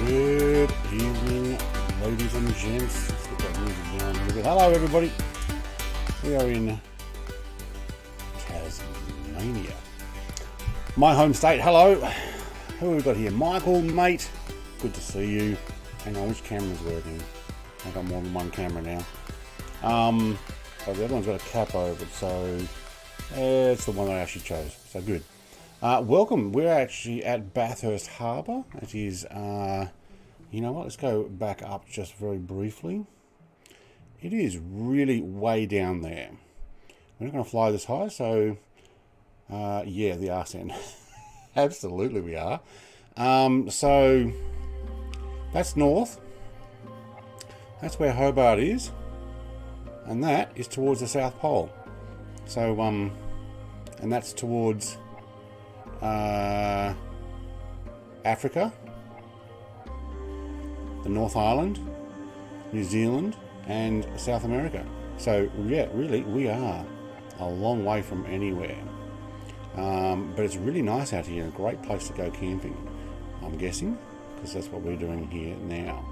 Good evening, ladies and gents. Let's get that music down a little bit. Hello, everybody. We are in Tasmania, my home state. Hello. Who have we got here? Michael, mate. Good to see you. Hang on, which camera's working? I've got more than one camera now. But the other one's got a cap over it, so it's the one that I actually chose. So good. Welcome. We're actually at Bathurst Harbour. It is, you know what, let's go back up just very briefly. It is really way down there. We're not going to fly this high, so yeah, the arse end. Absolutely we are. So that's north. That's where Hobart is. And that is towards the South Pole. So, and that's towards Africa, the North Island, New Zealand, and South America. So yeah, really, we are a long way from anywhere. But it's really nice out here, a great place to go camping, I'm guessing, because that's what we're doing here now.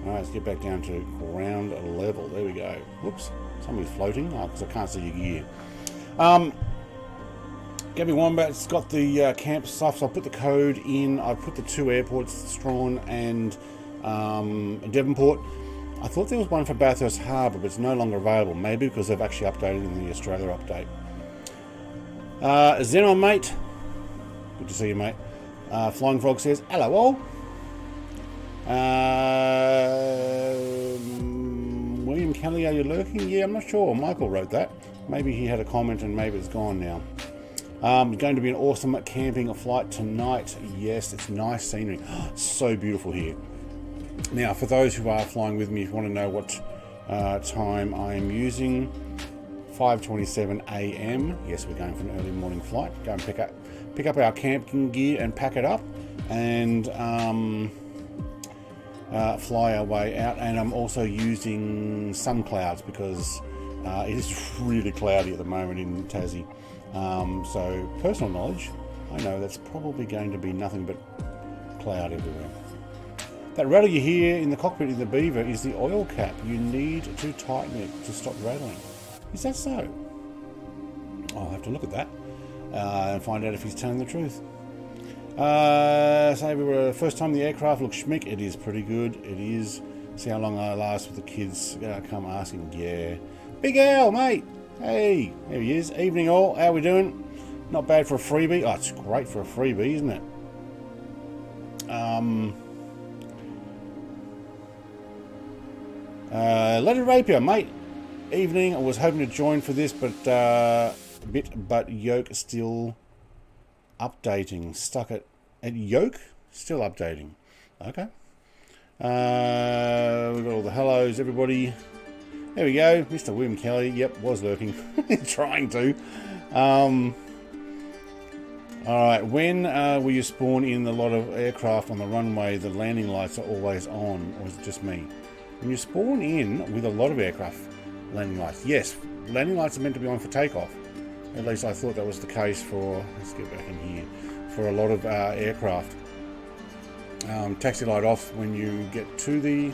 All right, let's get back down to ground level. There we go. Whoops, somebody's floating, because I can't see your gear. Gabby Wombat's got the camp stuff, so I'll put the code in. I've put the two airports, Strawn and Devonport. I thought there was one for Bathurst Harbour, but it's no longer available. Maybe because they've actually updated in the Australia update. Zenon, mate. Good to see you, mate. Flying Frog says, hello all. William Kelly, are you lurking? Yeah, I'm not sure. Michael wrote that. Maybe he had a comment and maybe it's gone now. Going to be an awesome camping flight tonight. Yes, it's nice scenery. So beautiful here. Now, for those who are flying with me, if you want to know what time I am using, 5:27 a.m. Yes, we're going for an early morning flight. Go and pick up our camping gear and pack it up, and fly our way out. And I'm also using sun clouds because it is really cloudy at the moment in Tassie. So personal knowledge, I know that's probably going to be nothing but cloud everywhere. That rattle you hear in the cockpit in the Beaver is the oil cap. You need to tighten it to stop rattling. Is that so? I'll have to look at that and find out if he's telling the truth. So we were first time the aircraft looks schmick. It is pretty good. It is. See how long I last with the kids come asking. Yeah. Big Al, mate. Hey, there he is. Evening all. How we doing? Not bad for a freebie. Oh, it's great for a freebie, isn't it? Leonard Rapier, mate. Evening. I was hoping to join for this, but yoke still updating. Stuck at yoke still updating. Okay. We've got all the hellos, everybody. There we go, Mr. William Kelly. Yep, was lurking. Trying to. Alright, when will you spawn in a lot of aircraft on the runway, the landing lights are always on, or is it just me? When you spawn in with a lot of aircraft, landing lights. Yes, landing lights are meant to be on for takeoff. At least I thought that was the case for, let's get back in here, for a lot of aircraft. Taxi light off when you get to the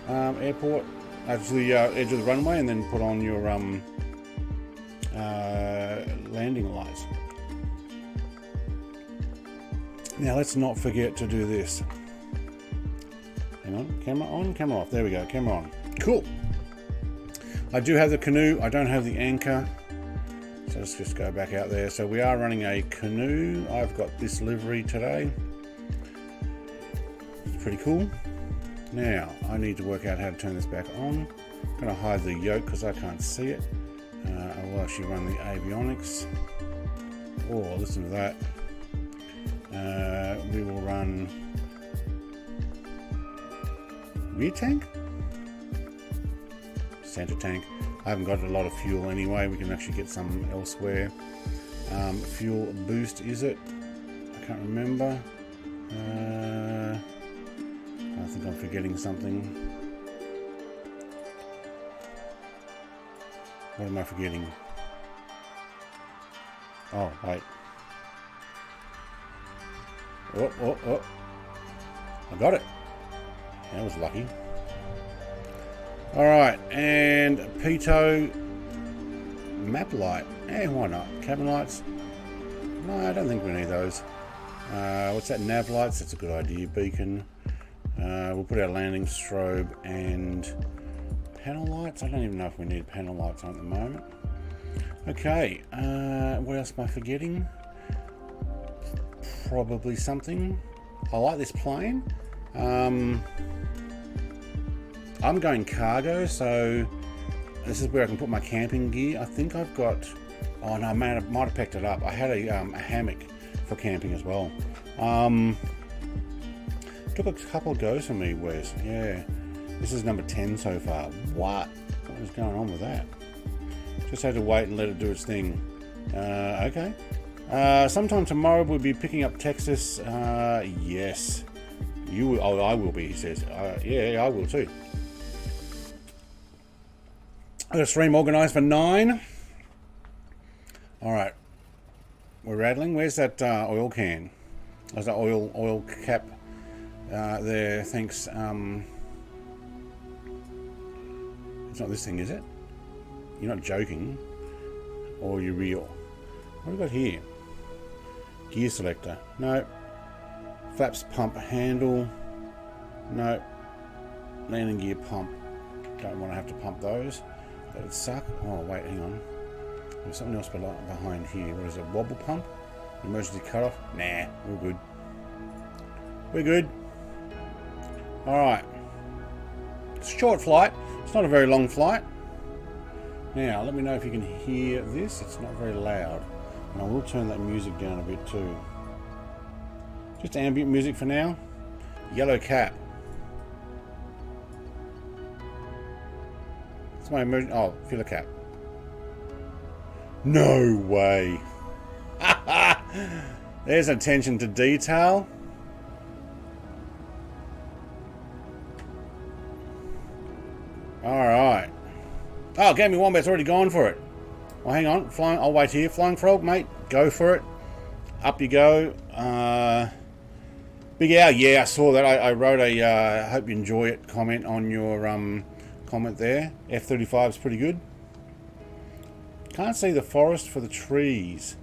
airport, to the edge of the runway, and then put on your landing lights. Now let's not forget to do this. Hang on, camera off. There we go, camera on. Cool. I do have the canoe. I don't have the anchor. So let's just go back out there. So we are running a canoe. I've got this livery today. It's pretty cool. Now, I need to work out how to turn this back on. I'm going to hide the yoke because I can't see it. I will actually run the avionics. Oh, listen to that. We will run rear tank? Center tank. I haven't got a lot of fuel anyway. We can actually get some elsewhere. Fuel boost, is it? I can't remember. I think I'm forgetting something. What am I forgetting? Oh, wait. Oh. I got it. That was lucky. Alright, and Pitot map light. Eh, why not? Cabin lights? No, I don't think we need those. What's that? Nav lights? That's a good idea. Beacon. We'll put our landing strobe and panel lights. I don't even know if we need panel lights on at the moment. Okay, what else am I forgetting? Probably something. I like this plane. I'm going cargo, so this is where I can put my camping gear. I think I've got... Oh no, I might have picked it up. I had a hammock for camping as well. Took a couple of goes for me, Wes. Yeah. This is number 10 so far. What is going on with that? Just had to wait and let it do its thing. Okay. Sometime tomorrow we'll be picking up Texas. Yes. You will. Oh, I will be, he says. Yeah, I will too. I've got a stream organised for 9. Alright. We're rattling. Where's that oil can? There's that oil cap there. Thanks. It's not this thing, is it? You're not joking. Or you're real. What have we got here? Gear selector. No. Flaps pump handle. No. Landing gear pump. Don't want to have to pump those. That would suck. Oh, wait, hang on. There's something else behind here. What is it? Wobble pump? Emergency cutoff? Nah, we're good. We're good. Alright. It's a short flight. It's not a very long flight. Now, let me know if you can hear this. It's not very loud. And I will turn that music down a bit too. Just ambient music for now. Yellow cap. It's my emergency... Oh, filler cap. No way. There's attention to detail. Alright. Oh, Gaming Wombat's already gone for it. Well, hang on. Flying. I'll wait here. Flying Frog, mate. Go for it. Up you go. Big Owl. Yeah, I saw that. I wrote a hope you enjoy it comment on your comment there. F-35 is pretty good. Can't see the forest for the trees.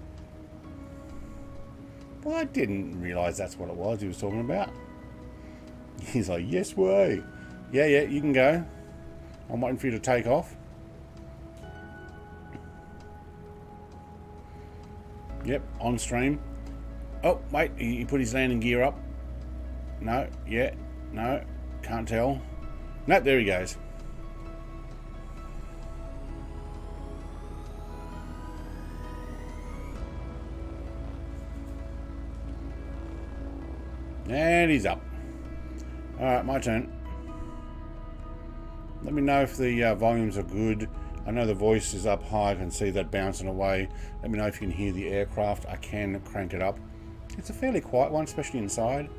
Well, I didn't realise that's what it was he was talking about. He's like, yes way. Yeah, you can go. I'm waiting for you to take off. Yep, on stream. Oh, wait, he put his landing gear up. No, yeah, no, can't tell. Nope, there he goes. And he's up. Alright, my turn. Let me know if the volumes are good. I know the voice is up high. I can see that bouncing away. Let me know if you can hear the aircraft. I can crank it up. It's a fairly quiet one, especially inside.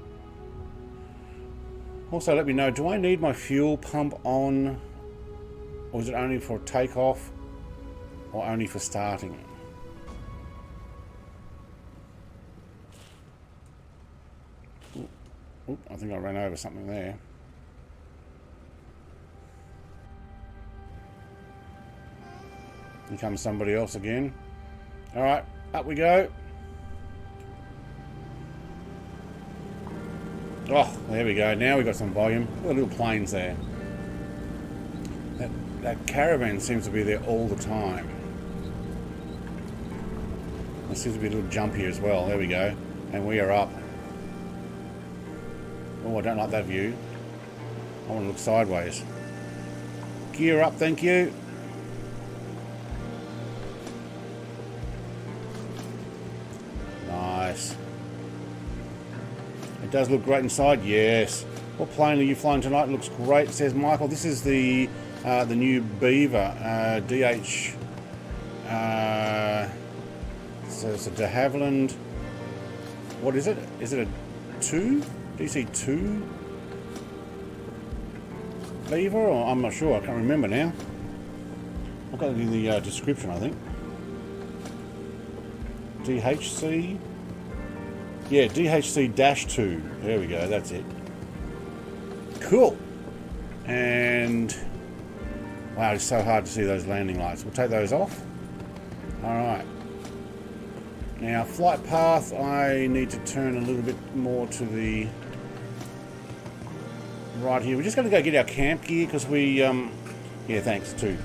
Also, let me know, do I need my fuel pump on? Or is it only for takeoff? Or only for starting? Ooh, I think I ran over something there. Here comes somebody else again. Alright, up we go. Oh, there we go. Now we've got some volume. Look at the little planes there. That caravan seems to be there all the time. There seems to be a little jump here as well. There we go. And we are up. Oh, I don't like that view. I want to look sideways. Gear up, thank you. Nice. It does look great inside, yes. What plane are you flying tonight? It looks great, says Michael. This is the new Beaver, so it's a de Havilland. What is it? Is it a 2? DC-2 Beaver? Or I'm not sure. I can't remember now. I've got it in the description, I think. DHC? Yeah, DHC-2. There we go. That's it. Cool. And wow, it's so hard to see those landing lights. We'll take those off. Alright. Now, flight path, I need to turn a little bit more to the right here. We're just going to go get our camp gear because we, yeah, thanks too.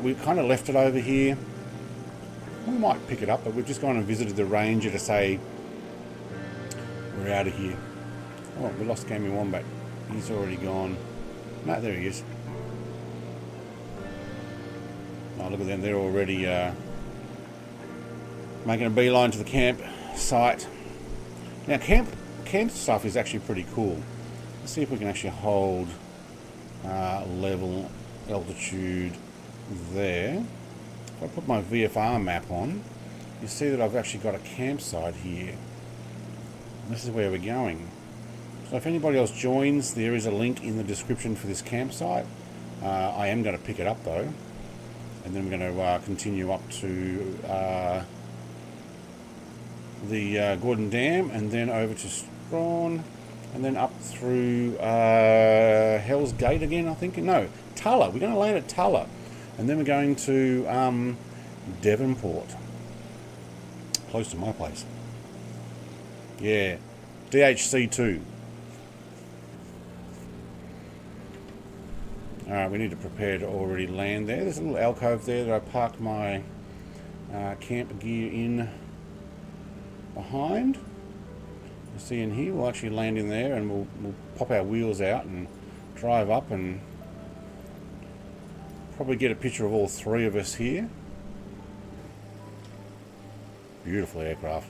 We kind of left it over here. We might pick it up, but we've just gone and visited the ranger to say we're out of here. Oh, we lost Gamey Wombat. He's already gone. No, there he is. Oh, look at them. They're already making a beeline to the camp site. Now, camp stuff is actually pretty cool. Let's see if we can actually hold level altitude there. If I put my VFR map on, you see that I've actually got a campsite here. This is where we're going. So if anybody else joins, there is a link in the description for this campsite. I am going to pick it up though, and then we're going to continue up to the Gordon Dam, and then over to Strawn, and then up through Hell's Gate again, I think. No, Tulla. We're going to land at Tulla, and then we're going to Devonport, close to my place. Yeah, DHC-2. Alright, we need to prepare to already land there. There's a little alcove there that I parked my camp gear in behind. You see in here, we'll actually land in there, and we'll pop our wheels out and drive up and probably get a picture of all three of us here. Beautiful aircraft.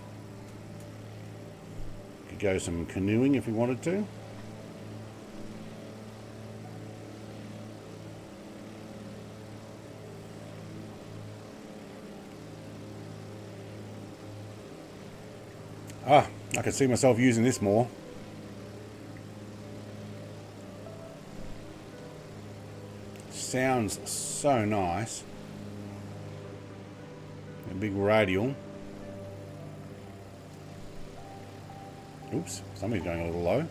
Could go some canoeing if we wanted to. Ah, I can see myself using this more. Sounds so nice. A big radial. Oops, somebody's going a little low.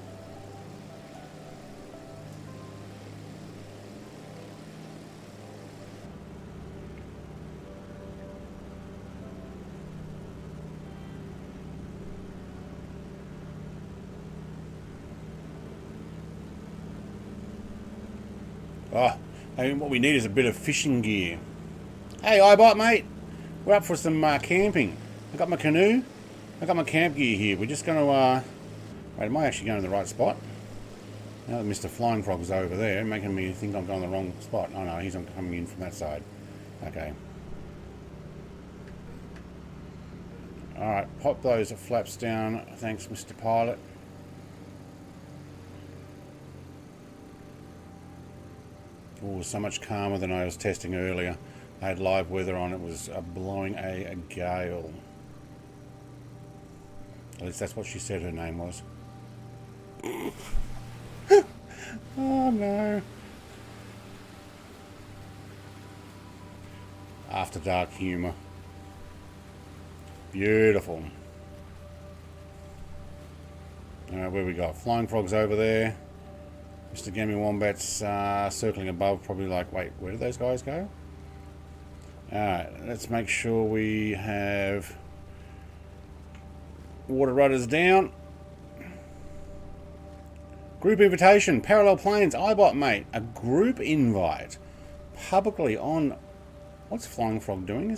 Oh, and what we need is a bit of fishing gear. Hey, iBot mate, we're up for some camping. I got my canoe, I got my camp gear here. We're just going to, wait, am I actually going to the right spot? Now that Mr. Flying Frog's over there, making me think I'm going the wrong spot. Oh no, he's coming in from that side. Okay. Alright, pop those flaps down. Thanks, Mr. Pilot. Oh, so much calmer than I was testing earlier. I had live weather on. It was blowing a gale. At least that's what she said her name was. Oh no. After dark humour. Beautiful. Alright, where we got? Flying Frog's over there. Mr. Gammy Wombat's circling above, probably like, wait, where did those guys go? Alright, let's make sure we have water rudders down. Group invitation, parallel planes, iBot mate. A group invite. Publicly on... What's Flying Frog doing?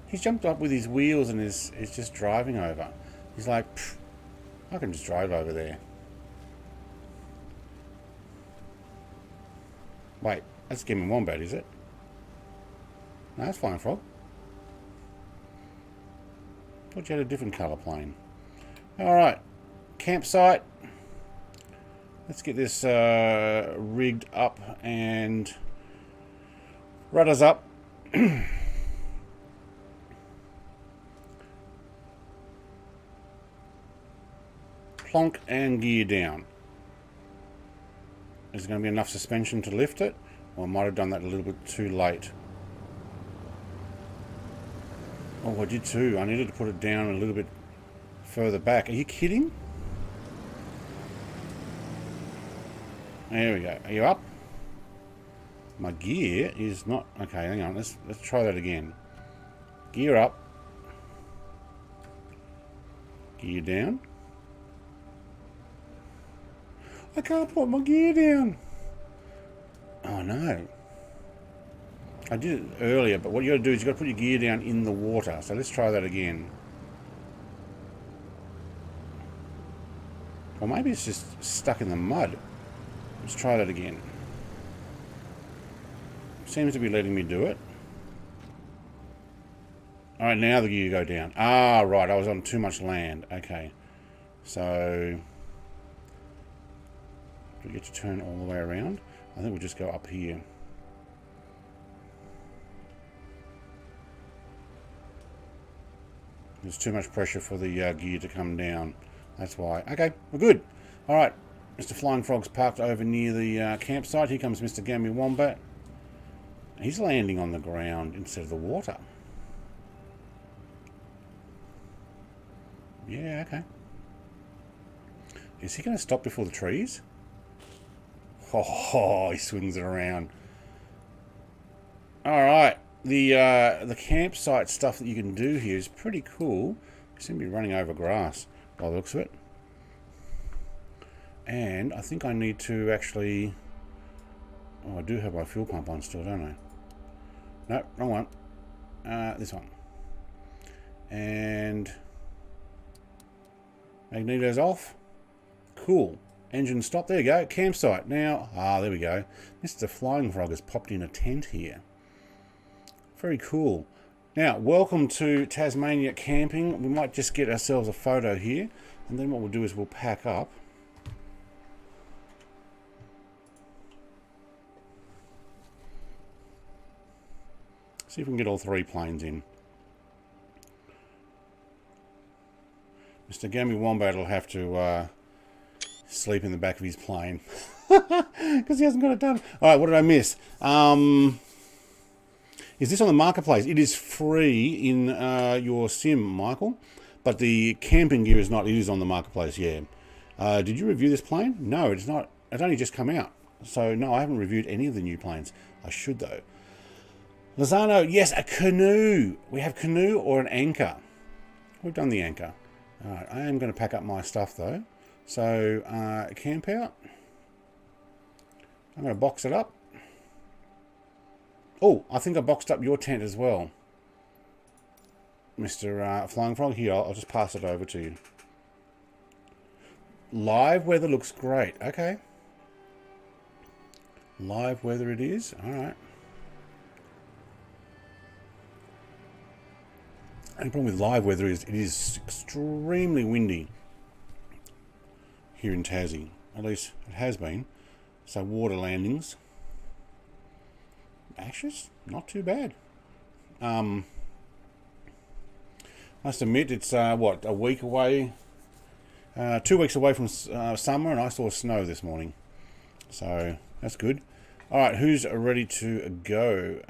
He's jumped up with his wheels and is just driving over. He's like, I can just drive over there. Wait, that's Gaming Wombat, is it? No, that's Flying Frog. Thought you had a different colour plane. Alright, campsite. Let's get this rigged up and rudders up. Plonk and gear down. Is there going to be enough suspension to lift it? Or I might have done that a little bit too late. Oh, I did too. I needed to put it down a little bit further back. Are you kidding? There we go. Are you up? My gear is not... Okay, hang on. Let's try that again. Gear up. Gear down. I can't put my gear down. Oh no. I did it earlier, but what you got to do is you got to put your gear down in the water. So let's try that again. Or maybe it's just stuck in the mud. Let's try that again. Seems to be letting me do it. Alright, now the gear go down. Ah, right, I was on too much land. Okay. So... do we get to turn all the way around? I think we'll just go up here. There's too much pressure for the gear to come down. That's why. Okay, we're good. Alright, Mr. Flying Frog's parked over near the campsite. Here comes Mr. Gammy Wombat. He's landing on the ground instead of the water. Yeah, okay. Is he going to stop before the trees? Oh, he swings it around. Alright, the campsite stuff that you can do here is pretty cool. You seem to be running over grass by the looks of it. And I think I need to actually... oh, I do have my fuel pump on still, don't I? No, wrong one. This one. And... magneto's off. Cool. Engine stop. There you go. Campsite. Now, there we go. Mr. Flying Frog has popped in a tent here. Very cool. Now, welcome to Tasmania camping. We might just get ourselves a photo here. And then what we'll do is we'll pack up. See if we can get all three planes in. Mr. Gammy Wombat will have to sleep in the back of his plane because he hasn't got it done. All right, what did I miss? Is this on the marketplace? It is free in your sim, Michael, but the camping gear is not. It is on the marketplace, yeah. Did you review this plane? No, it's not. It's only just come out. So, no, I haven't reviewed any of the new planes. I should, though. Lozano, yes, a canoe. We have canoe or an anchor. We've done the anchor. Alright, I am going to pack up my stuff though. So, camp out. I'm going to box it up. Oh, I think I boxed up your tent as well. Mr. Flying Frog, here, I'll just pass it over to you. Live weather looks great. Okay. Live weather it is. Alright. The only problem with live weather is it is extremely windy here in Tassie. At least it has been. So water landings. Ashes, not too bad. Must admit it's what, a week away, 2 weeks away from summer, and I saw snow this morning. So that's good. All right, who's ready to go?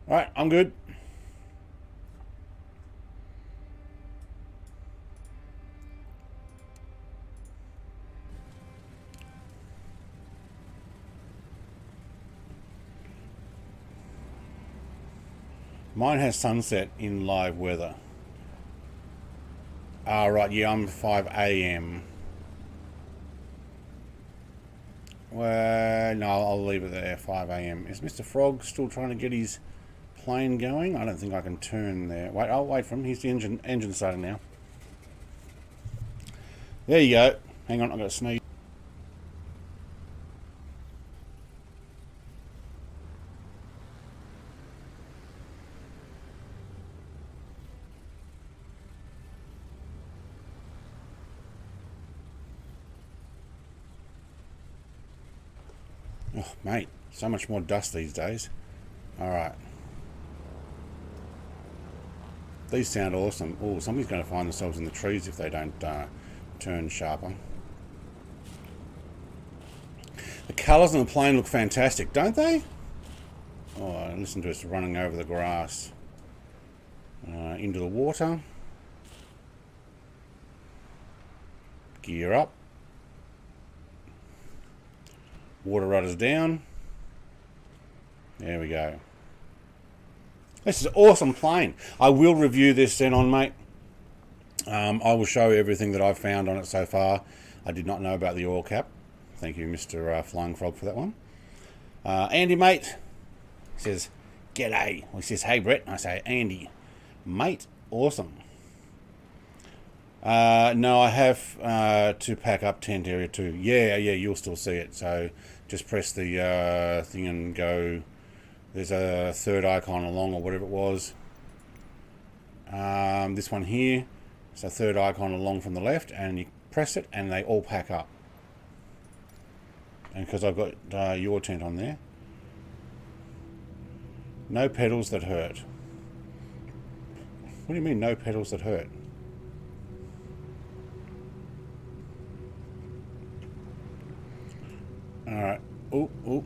Alright, I'm good. Mine has sunset in live weather. Right, yeah, I'm 5 AM. Well, no, I'll leave it there, 5 AM. Is Mr. Frog still trying to get his plane going? I don't think I can turn there. Wait, I'll wait for him. He's the engine starting now. There you go. Hang on, I've got to sneeze. Oh, mate, so much more dust these days. Alright. These sound awesome. Oh, somebody's going to find themselves in the trees if they don't turn sharper. The colours on the plane look fantastic, don't they? Oh, listen to us running over the grass. Into the water. Gear up. Water rudders down. There we go. This is an awesome plane. I will review this then on, mate. I will show you everything that I've found on it so far. I did not know about the oil cap. Thank you, Mr. Flying Frog, for that one. Andy, mate, says, g'day. Well, he says, hey, Brett. I say, Andy, mate, awesome. No, I have to pack up tent area too. Yeah, you'll still see it. So just press the thing and go. There's a third icon along, or whatever it was. This one here. It's a third icon along from the left, and you press it and they all pack up. And because I've got your tent on there. No pedals that hurt. What do you mean, no pedals that hurt? Alright. Oh.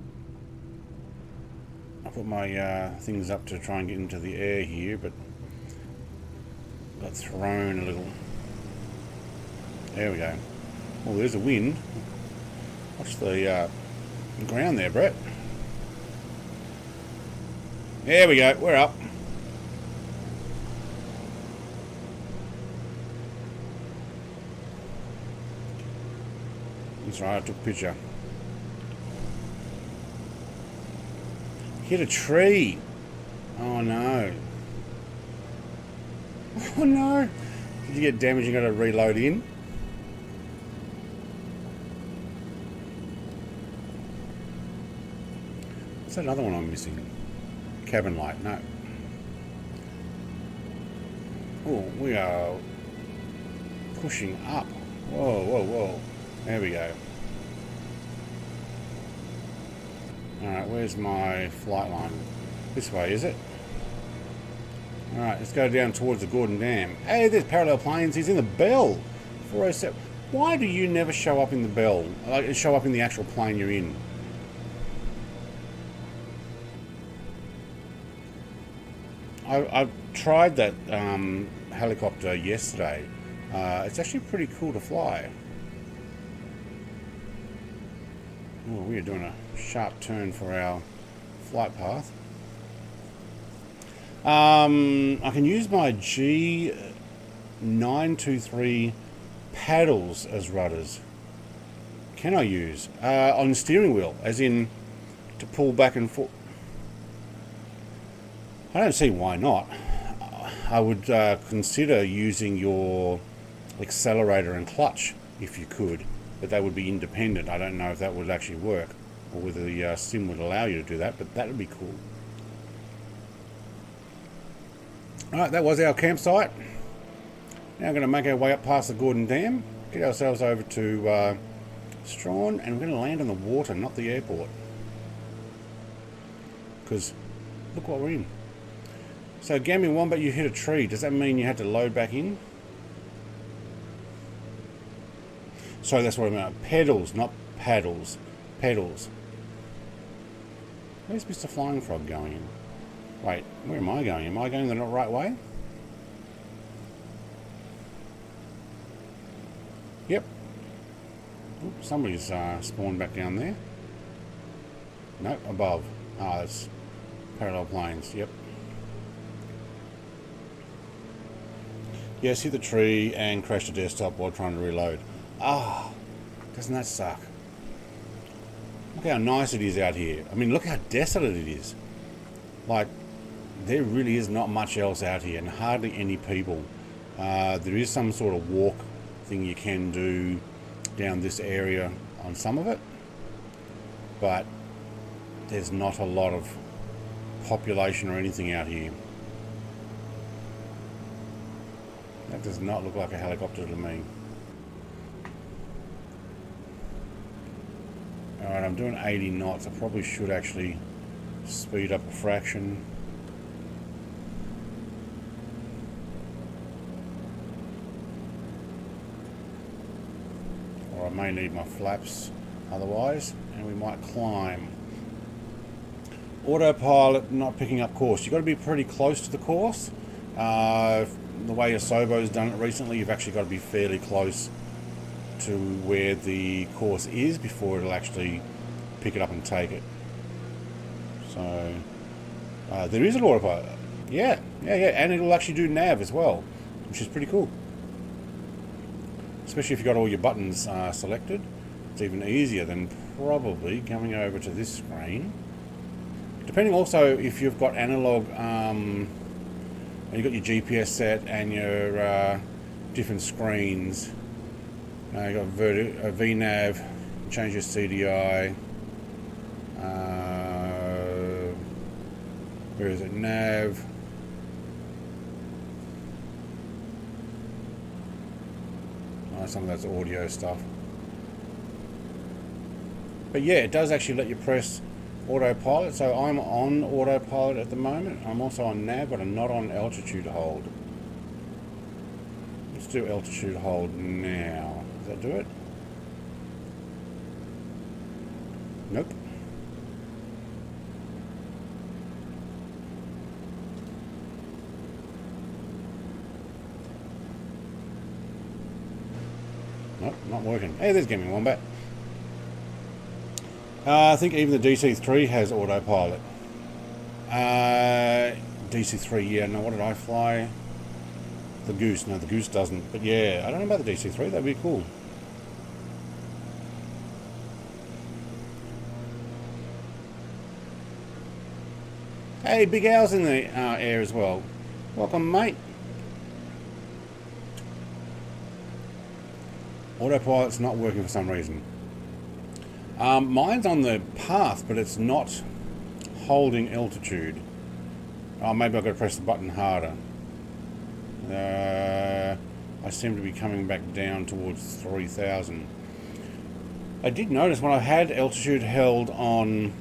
I put my things up to try and get into the air here, but got thrown a little. There we go. Oh, there's a wind. Watch the ground there, Brett. There we go. We're up. That's right, I took a picture. Hit a tree. Oh no. Oh no. Did you get damaged and got to reload in? What's that other one I'm missing? Cabin light, no. Oh, we are pushing up. Whoa. There we go. Alright, where's my flight line? This way, is it? Alright, let's go down towards the Gordon Dam. Hey, there's parallel planes. He's in the bell. 407. Why do you never show up in the bell? Like, show up in the actual plane you're in? I've tried that helicopter yesterday. It's actually pretty cool to fly. Oh, we are doing a sharp turn for our flight path. I can use my G923 paddles as rudders. Can I use? On the steering wheel, as in to pull back and forth. I don't see why not. I would consider using your accelerator and clutch if you could, but they would be independent. I don't know if that would actually work, or whether the sim would allow you to do that, but that would be cool. Alright, that was our campsite. Now we're going to make our way up past the Gordon Dam, get ourselves over to Strawn, and we're going to land on the water, not the airport. Because look what we're in. So, Gammy Wombat, you hit a tree. Does that mean you had to load back in? Sorry, that's what I meant. Pedals, not paddles. Pedals. Where's Mr. Flying Frog going? Wait, where am I going? Am I going the right way? Yep. Oops, somebody's spawned back down there. Nope, above. Ah, that's parallel planes. Yep. Yes, hit the tree and crashed the desktop while trying to reload. Ah, doesn't that suck? Look how nice it is out here. I mean, look how desolate it is. Like, there really is not much else out here, and hardly any people. There is some sort of walk thing you can do down this area on some of it, but there's not a lot of population or anything out here. That does not look like a helicopter to me. Alright, I'm doing 80 knots. I probably should actually speed up a fraction. Or I may need my flaps otherwise, and we might climb. autopilot not picking up course. You've got to be pretty close to the course. The way your Sobo's done it recently, you've actually got to be fairly close to where the course is before it'll actually pick it up and take it. So there is an autopilot. Yeah, and it'll actually do nav as well, which is pretty cool. Especially if you've got all your buttons selected. It's even easier than probably coming over to this screen. Depending also if you've got analog, you've got your GPS set and your different screens. You've got VNav, change your CDI. Where is it? Nav. Some of that's audio stuff. But yeah, it does actually let you press autopilot. So I'm on autopilot at the moment. I'm also on nav, but I'm not on altitude hold. Let's do altitude hold now. Does that do it? Nope. Nope, not working. Hey, there's Gaming Wombat. I think even the DC-3 has autopilot. DC-3, yeah. No, what did I fly? The Goose. No, the Goose doesn't. But yeah, I don't know about the DC-3. That'd be cool. Hey, Big Al's in the air as well. Welcome, mate. Autopilot's not working for some reason. Mine's on the path, but it's not holding altitude. Oh, maybe I've got to press the button harder. I seem to be coming back down towards 3,000. I did notice when I had altitude held on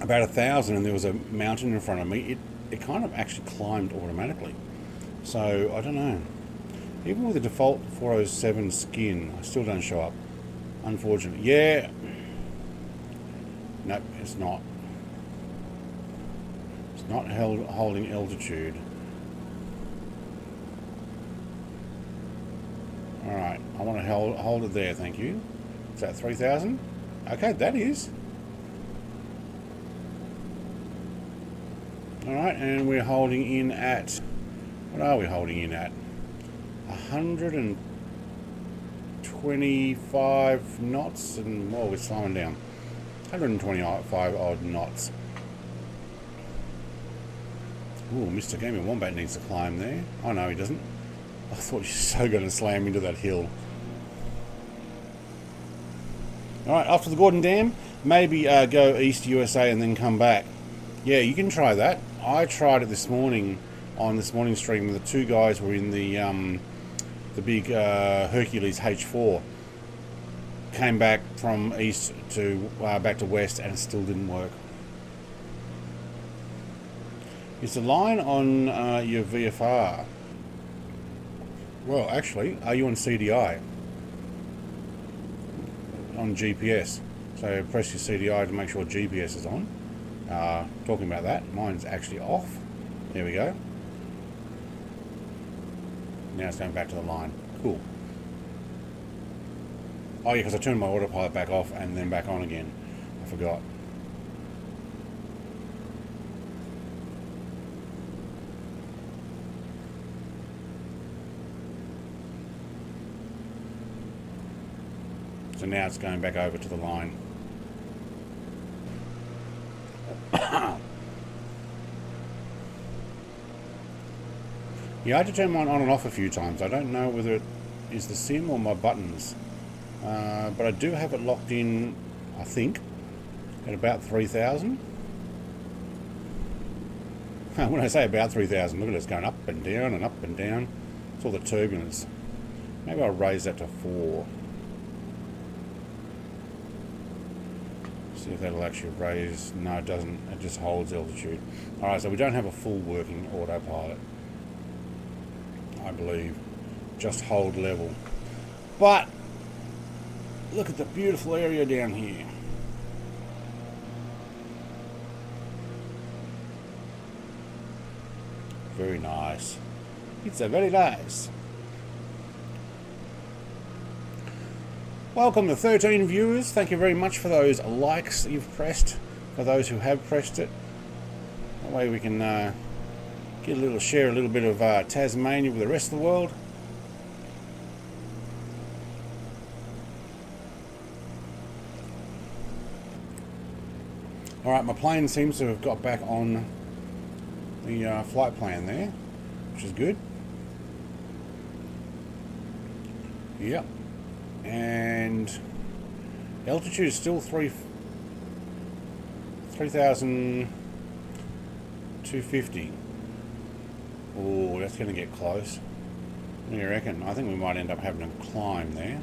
about 1,000 and there was a mountain in front of me, it kind of actually climbed automatically. So, I don't know. Even with the default 407 skin, I still don't show up. Unfortunately. Yeah. Nope, it's not. It's not holding altitude. Alright, I want to hold it there, thank you. Is that 3,000? Okay, that is. Alright, and we're holding in at... What are we holding in at? 125 knots, and well, we're slowing down. 125 odd knots. Ooh, Mr. Gaming Wombat needs to climb there. Oh no, he doesn't. I thought you were so going to slam into that hill. Alright, after the Gordon Dam, maybe go East USA and then come back. Yeah, you can try that. I tried it this morning on this morning stream. The two guys were in the big Hercules H4. Came back from east to back to west, and it still didn't work. Is the line on your VFR? Well, actually, are you on CDI? On GPS. So press your CDI to make sure GPS is on. Talking about that, mine's actually off. There we go. Now it's going back to the line. Cool. Oh yeah, because I turned my autopilot back off and then back on again. I forgot. So now it's going back over to the line. Yeah, I had to turn mine on and off a few times. I don't know whether it is the sim or my buttons. But I do have it locked in, I think, at about 3,000. When I say about 3,000, look at it, it's going up and down and up and down. It's all the turbulence. Maybe I'll raise that to 4. See if that'll actually raise. No, it doesn't. It just holds altitude. Alright, so we don't have a full working autopilot, I believe. Just hold level. But look at the beautiful area down here. Very nice. It's a very nice. Welcome to 13 viewers. Thank you very much for those likes that you've pressed, for those who have pressed it. That way we can share a little bit of Tasmania with the rest of the world. Alright, my plane seems to have got back on the flight plan there, which is good. Yep. And altitude is still 3,250. Oh, that's going to get close. What do you reckon? I think we might end up having to climb there.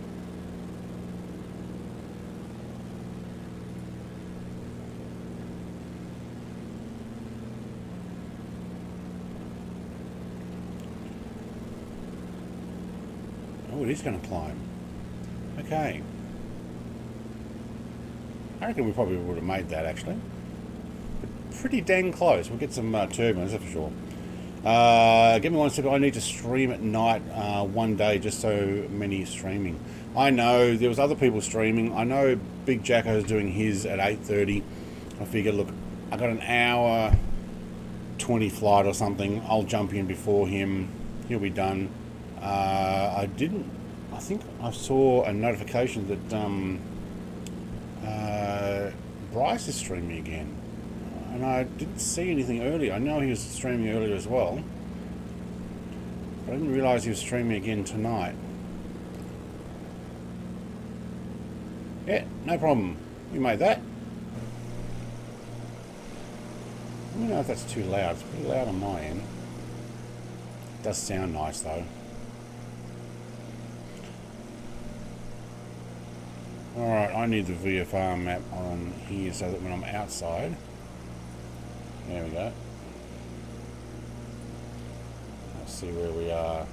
Oh, it is going to climb. Okay. I reckon we probably would have made that, actually. But pretty dang close. We'll get some turbulence, that's for sure. Give me one second. I need to stream at night one day, just so many streaming. I know there was other people streaming. I know Big Jacko's doing his at 8:30. I figured, look, I got an hour 20 flight or something. I'll jump in before him. He'll be done. I think I saw a notification that Bryce is streaming again, and I didn't see anything earlier. I know he was streaming earlier as well, but I didn't realise he was streaming again tonight. Yeah, no problem. We made that. I don't know if that's too loud. It's pretty loud on my end. It does sound nice though. Alright, I need the VFR map on here so that when I'm outside, there we go. Let's see where we are.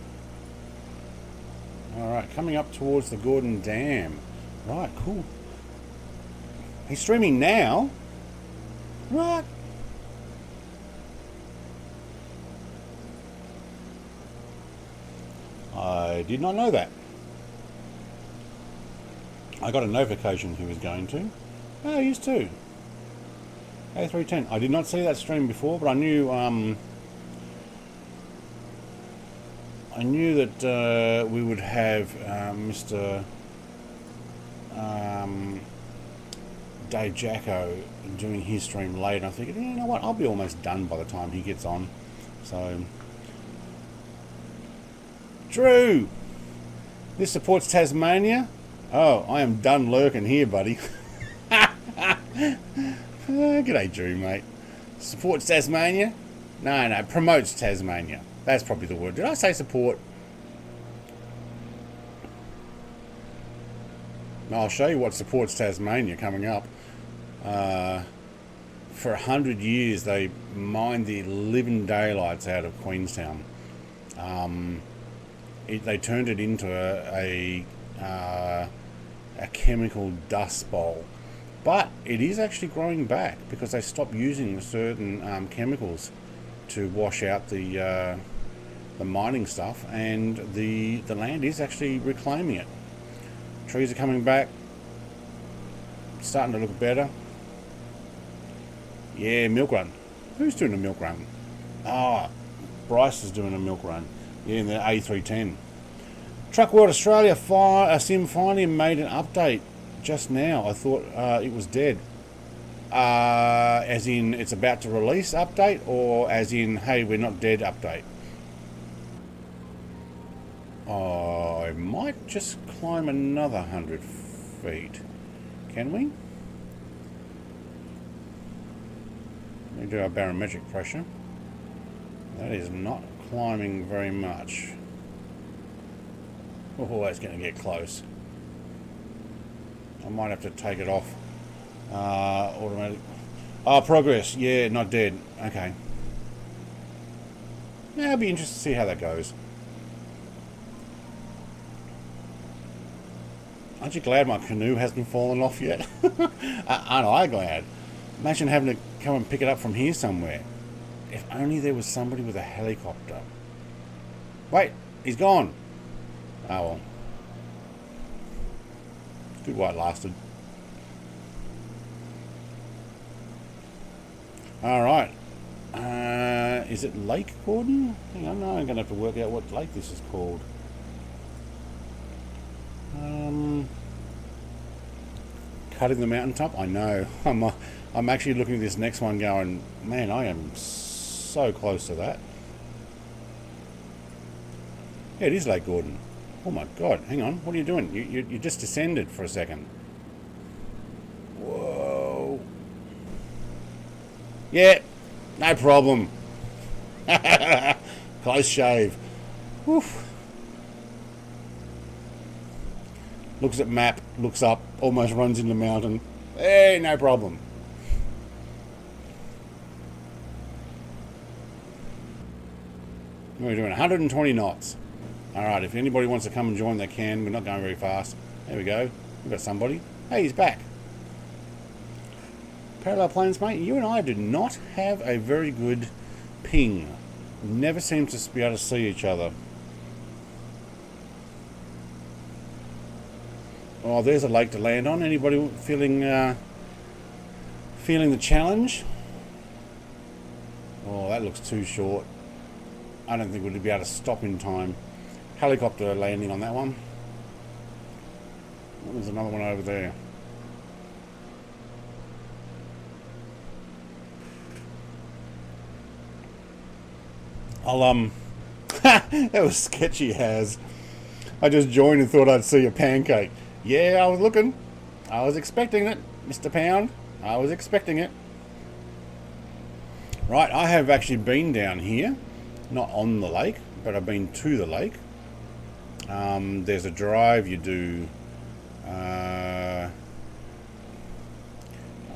Alright, coming up towards the Gordon Dam. Right, cool. He's streaming now? What? I did not know that. I got a notification he was going to. Oh, he used to. A310. I did not see that stream before, but I knew that we would have Mr. Dave Jacko doing his stream late, and I figured, you know what, I'll be almost done by the time he gets on. So, Drew, this supports Tasmania. Oh, I am done lurking here, buddy. G'day, Drew, mate. Supports Tasmania? No, promotes Tasmania. That's probably the word. Did I say support? I'll show you what supports Tasmania coming up. For 100 years, they mined the living daylights out of Queenstown. They turned it into a chemical dust bowl, but it is actually growing back because they stopped using certain chemicals to wash out the mining stuff, and the land is actually reclaiming it. Trees are coming back, starting to look better. Yeah, milk run. Who's doing a milk run? Bryce is doing a milk run. Yeah, in the A310. Truck World Australia Sim finally made an update just now. I thought it was dead. As in it's about to release update, or as in, hey, we're not dead update? I might just climb another 100 feet. Can we? Let me do our barometric pressure. That is not climbing very much. Oh, that's going to get close. I might have to take it off. Automatic. Oh, progress. Yeah, not dead. Okay. Yeah, it'll be interesting to see how that goes. Aren't you glad my canoe hasn't fallen off yet? Aren't I glad? Imagine having to come and pick it up from here somewhere. If only there was somebody with a helicopter. Wait, he's gone. Oh well. Good while it lasted. Alright. Is it Lake Gordon? Hang on, no, I'm going to have to work out what lake this is called. Cutting the mountaintop? I know. I'm actually looking at this next one going, man, I am so close to that. Yeah, it is Lake Gordon. Oh my god, hang on, what are you doing? You just descended for a second. Whoa. Yeah, no problem. Close shave. Woof. Looks at map, looks up, almost runs into the mountain. Hey, no problem. We're doing 120 knots. Alright, if anybody wants to come and join, they can. We're not going very fast. There we go. We've got somebody. Hey, he's back. Parallel planes, mate. You and I do not have a very good ping. Never seem to be able to see each other. Oh, there's a lake to land on. Anybody feeling the challenge? Oh, that looks too short. I don't think we'll be able to stop in time. Helicopter landing on that one. Oh, there's another one over there. That was sketchy as. I just joined and thought I'd see a pancake. Yeah, I was looking. I was expecting it, Mr. Pound. I was expecting it. Right, I have actually been down here. Not on the lake, but I've been to the lake. There's a drive you do. I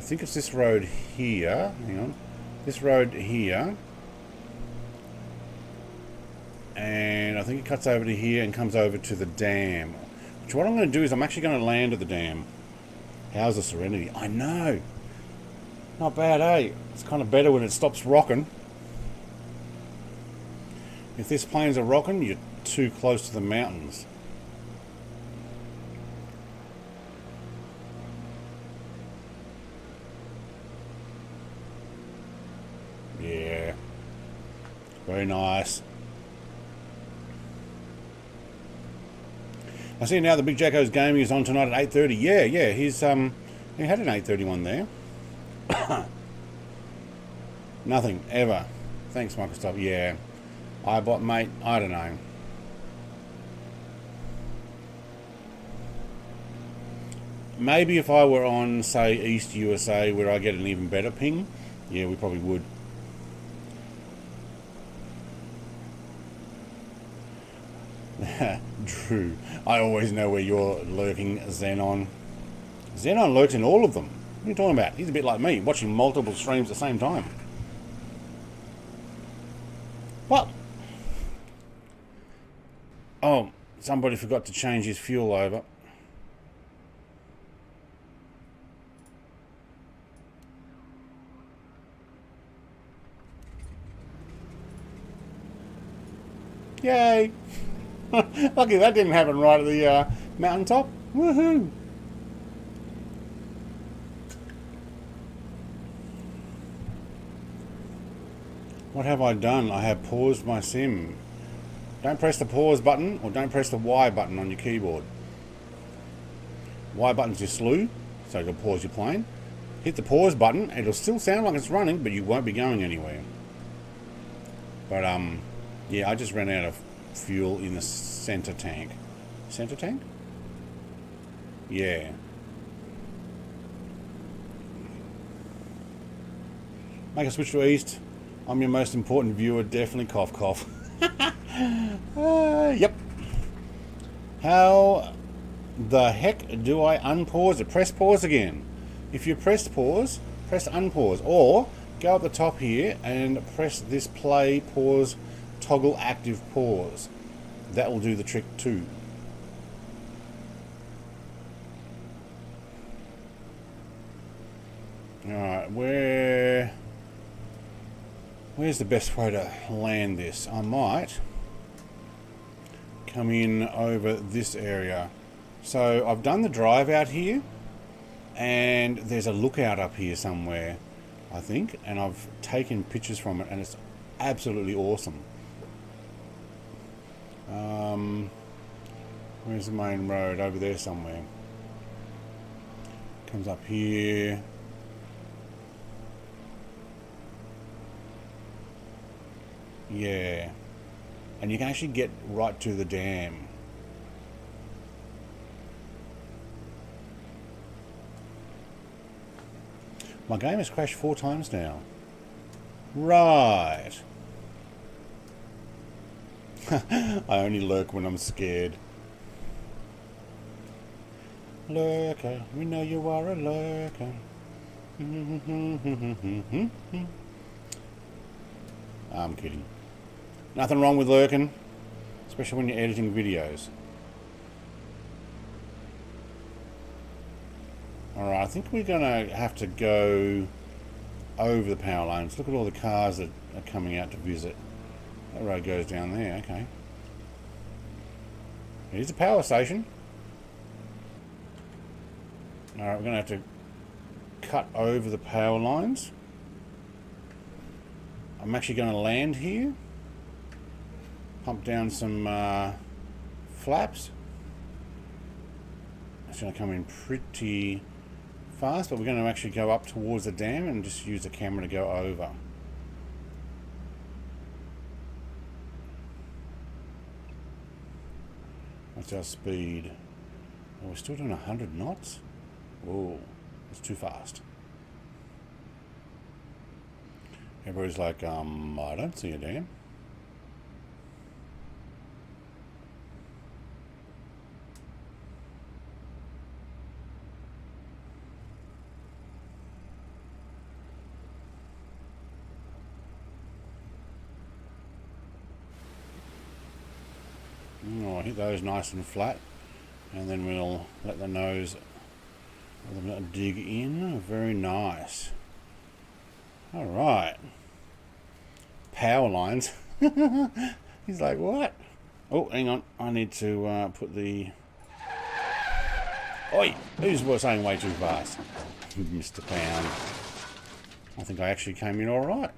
think it's this road here. Hang on. This road here. And I think it cuts over to here and comes over to the dam. Which what I'm going to do is I'm actually going to land at the dam. How's the Serenity? I know. Not bad, eh? It's kind of better when it stops rocking. If this plane's a rocking, you're too close to the mountains. Yeah. Very nice. I see now the Big Jacko's Gaming is on tonight at 8:30. Yeah, he's he had an 8:30 one there. Nothing ever. Thanks, Microsoft. Yeah, mate. I don't know. Maybe if I were on, say, East USA, where I get an even better ping, yeah, we probably would. Drew, I always know where you're lurking, Xenon. Xenon lurks in all of them. What are you talking about? He's a bit like me, watching multiple streams at the same time. What? Oh, somebody forgot to change his fuel over. Yay! Lucky that didn't happen right at the mountaintop. Woohoo! What have I done? I have paused my sim. Don't press the pause button or don't press the Y button on your keyboard. Y button's your slew, so it'll pause your plane. Hit the pause button, it'll still sound like it's running, but you won't be going anywhere. But yeah, I just ran out of fuel in the center tank. Center tank? Yeah. Make a switch to east. I'm your most important viewer. Definitely cough cough. Yep. How the heck do I unpause it? Press pause again. If you press pause, press unpause. Or go up the top here and press this play, pause, toggle active pause. That will do the trick too. Alright, where... Where's the best way to land this? I might come in over this area. So I've done the drive out here, and there's a lookout up here somewhere, I think, and I've taken pictures from it, and it's absolutely awesome. Where's the main road? Over there somewhere. Comes up here. Yeah. And you can actually get right to the dam. My game has crashed 4 times now. Right. I only lurk when I'm scared. Lurker, we know you are a lurker. I'm kidding. Nothing wrong with lurking, especially when you're editing videos. Alright, I think we're going to have to go over the power lines. Look at all the cars that are coming out to visit. That road goes down there, okay. Here's a power station. Alright, we're going to have to cut over the power lines. I'm actually going to land here. Pump down some flaps. It's going to come in pretty fast, but we're going to actually go up towards the dam and just use the camera to go over. What's our speed? Oh, we're still doing 100 knots? Whoa, that's too fast. Everybody's like, I don't see a dam. Oh, hit those nice and flat, and then we'll let the nose dig in. Very nice. All right. Power lines. He's like, what? Oh, hang on. I need to put the... Oi! Who's saying way too fast? Mr. Pound. I think I actually came in all right.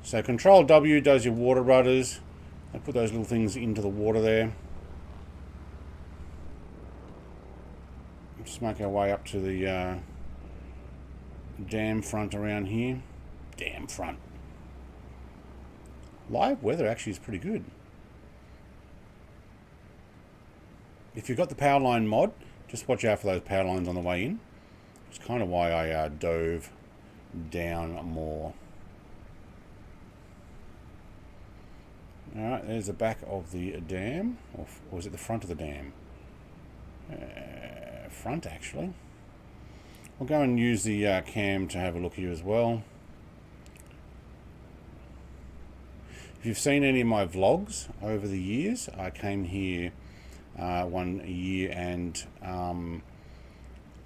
So Control W does your water rudders. I put those little things into the water there. Just make our way up to the dam front around here. Dam front. Live weather actually is pretty good. If you've got the power line mod, just watch out for those power lines on the way in. It's kind of why I dove down more. Alright, there's the back of the dam, or is it the front of the dam? Front, actually. We'll go and use the cam to have a look here as well. If you've seen any of my vlogs over the years, I came here one year and I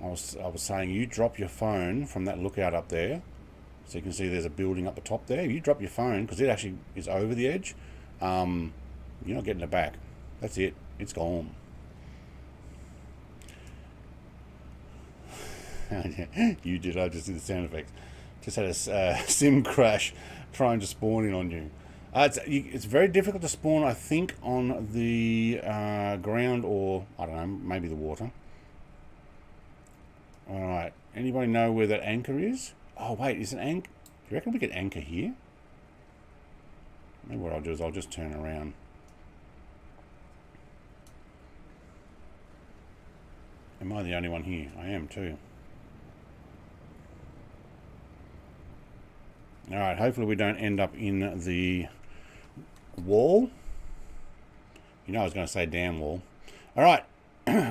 was saying, you drop your phone from that lookout up there, so you can see there's a building up the top there. You drop your phone, because it actually is over the edge, you're not getting it back. That's it. It's gone. You did. I just did the sound effects. Just had a sim crash trying to spawn in on you. It's very difficult to spawn, I think, on the ground, or I don't know, maybe the water. Alright, anybody know where that anchor is? Oh wait, is it anchor? Do you reckon we could anchor here? Maybe what I'll do is I'll just turn around. Am I the only one here? I am too. Alright, hopefully we don't end up in the wall. You know I was going to say dam wall. Alright,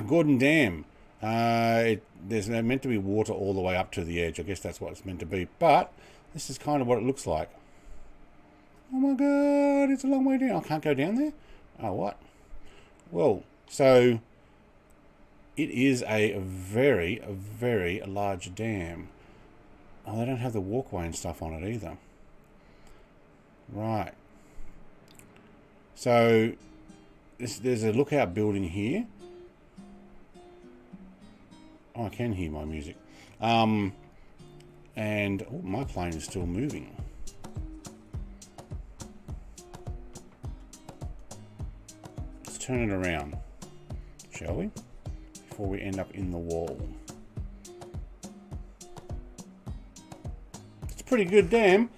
Gordon Dam. There's meant to be water all the way up to the edge. I guess that's what it's meant to be. But this is kind of what it looks like. Oh my god, it's a long way down. I can't go down there? Oh, what? Well, so it is a very large dam. Oh, they don't have the walkway and stuff on it either. Right. So there's a lookout building here. Oh, I can hear my music. And oh, my plane is still moving. Let's turn it around, shall we? Before we end up in the wall. It's a pretty good dam.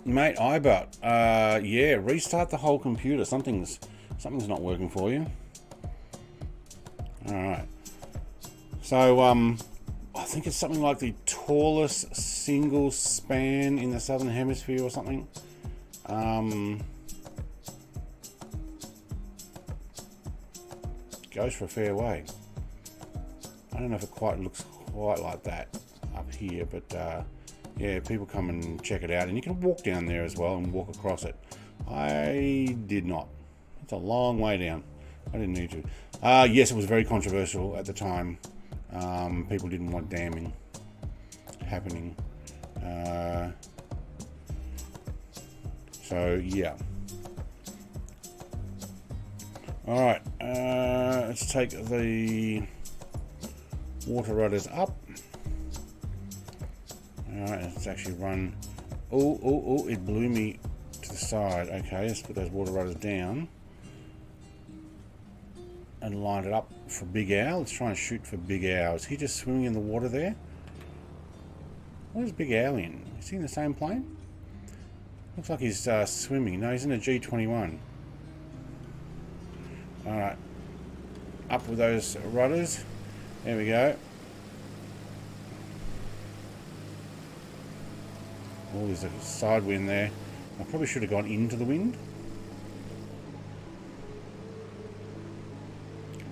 Mate, yeah, restart the whole computer. Something's not working for you. Alright. So, I think it's something like the tallest single span in the Southern Hemisphere or something. Goes for a fair way. I don't know if it quite looks quite like that up here, but yeah, people come and check it out, and you can walk down there as well and walk across it. I did not. It's a long way down. I didn't need to. Yes, it was very controversial at the time. People didn't want damming happening. So yeah. All right. Let's take the water rudders up. Alright, let's actually run. Oh, it blew me to the side. Okay, let's put those water rudders down and line it up for Big Owl. Let's try and shoot for Big Owl. Is he just swimming in the water there? What is Big Owl in? Is he in the same plane? Looks like he's swimming. No, he's in a G21. Alright, up with those rudders. There we go. Oh, there's a side wind there. I probably should have gone into the wind.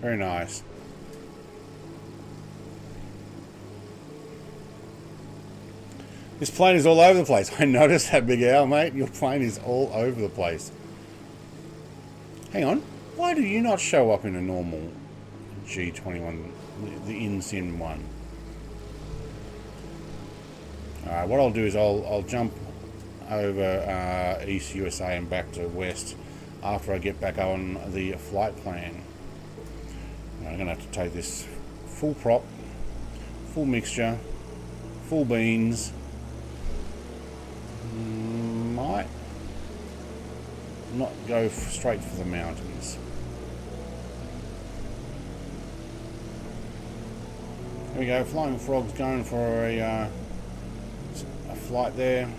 Very nice. This plane is all over the place. I noticed that, Big Owl, mate. Your plane is all over the place. Hang on. Why do you not show up in a normal G21, the in-sim one? Alright, what I'll do is I'll jump over East USA and back to West after I get back on the flight plan. I'm going to have to take this full prop, full mixture, full beans. Might not go straight for the mountains. There we go, Flying Frog's going for a flight there.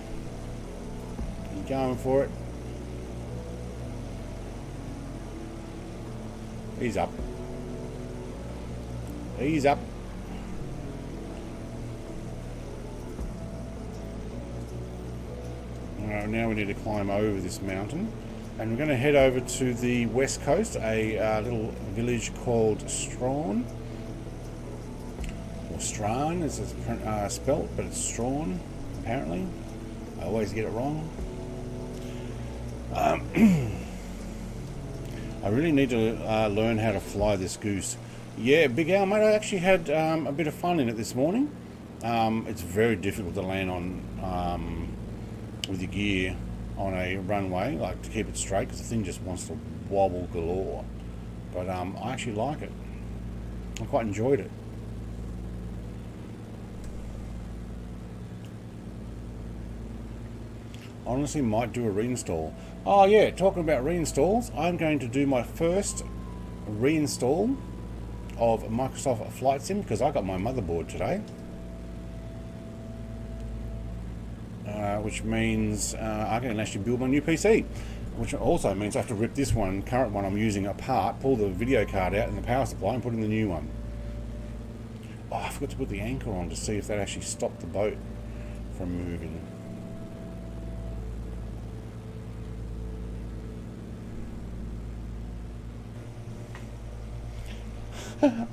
He's going for it. He's up. He's up. Alright, now we need to climb over this mountain. And we're going to head over to the west coast, a little village called Strawn. Or Strawn as it's spelt, but it's Strawn, apparently. I always get it wrong. I really need to learn how to fly this goose. Yeah, Big Owl, mate, I actually had a bit of fun in it this morning. It's very difficult to land on with your gear on a runway, like to keep it straight, because the thing just wants to wobble galore. But I actually like it. I quite enjoyed it. Honestly, might do a reinstall. Oh yeah, talking about reinstalls, I'm going to do my first reinstall of Microsoft Flight Sim because I got my motherboard today. Which means I can actually build my new PC. Which also means I have to rip this current one I'm using apart, pull the video card out and the power supply and put in the new one. Oh, I forgot to put the anchor on to see if that actually stopped the boat from moving.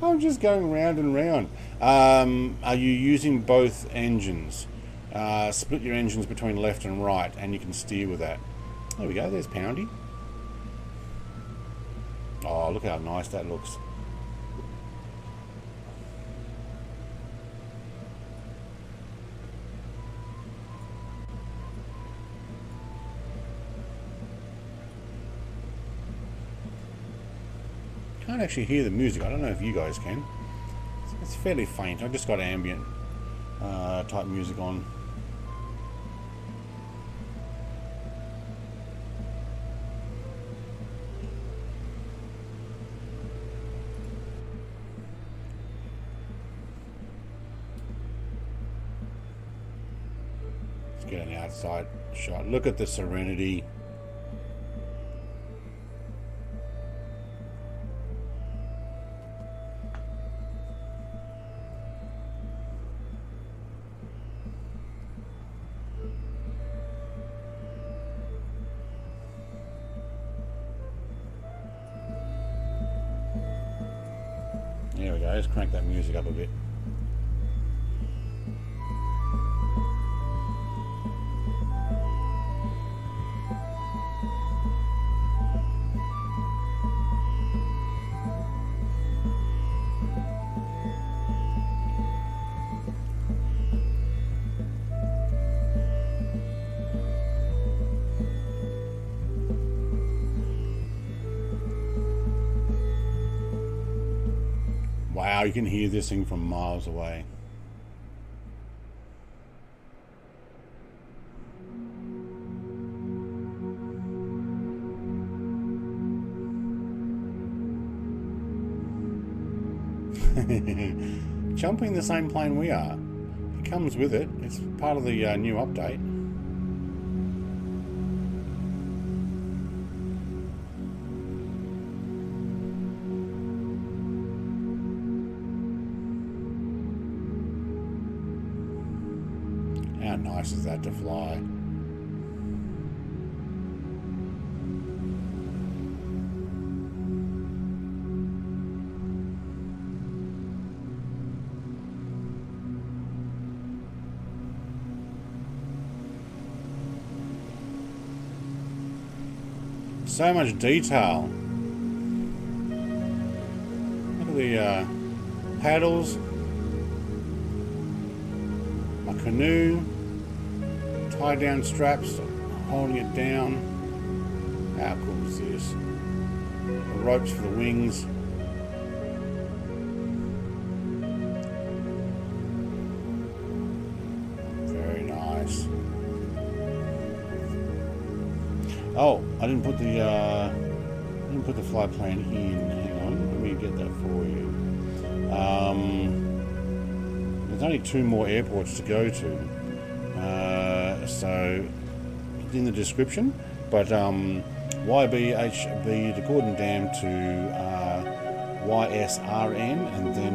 I'm just going round and round. Are you using both engines? Split your engines between left and right and you can steer with that. There we go, there's Poundy. Oh, look how nice that looks. can't actually hear the music. I don't know if you guys can. It's fairly faint. I just got ambient type music on. Let's get an outside shot. Look at the serenity. There we go, let's crank that music up a bit. Wow, you can hear this thing from miles away. Jumping the same plane we are. It comes with it. It's part of the new update. How nice is that to fly? So much detail. Look at the paddles, my canoe, tie down straps holding it down. How cool is this? The ropes for the wings. Very nice. Oh, I didn't put the fly plan in. Hang on, let me get that for you. There's only 2 more airports to go to. So it's in the description, but YBHB-GORDON Dam to YSRN and then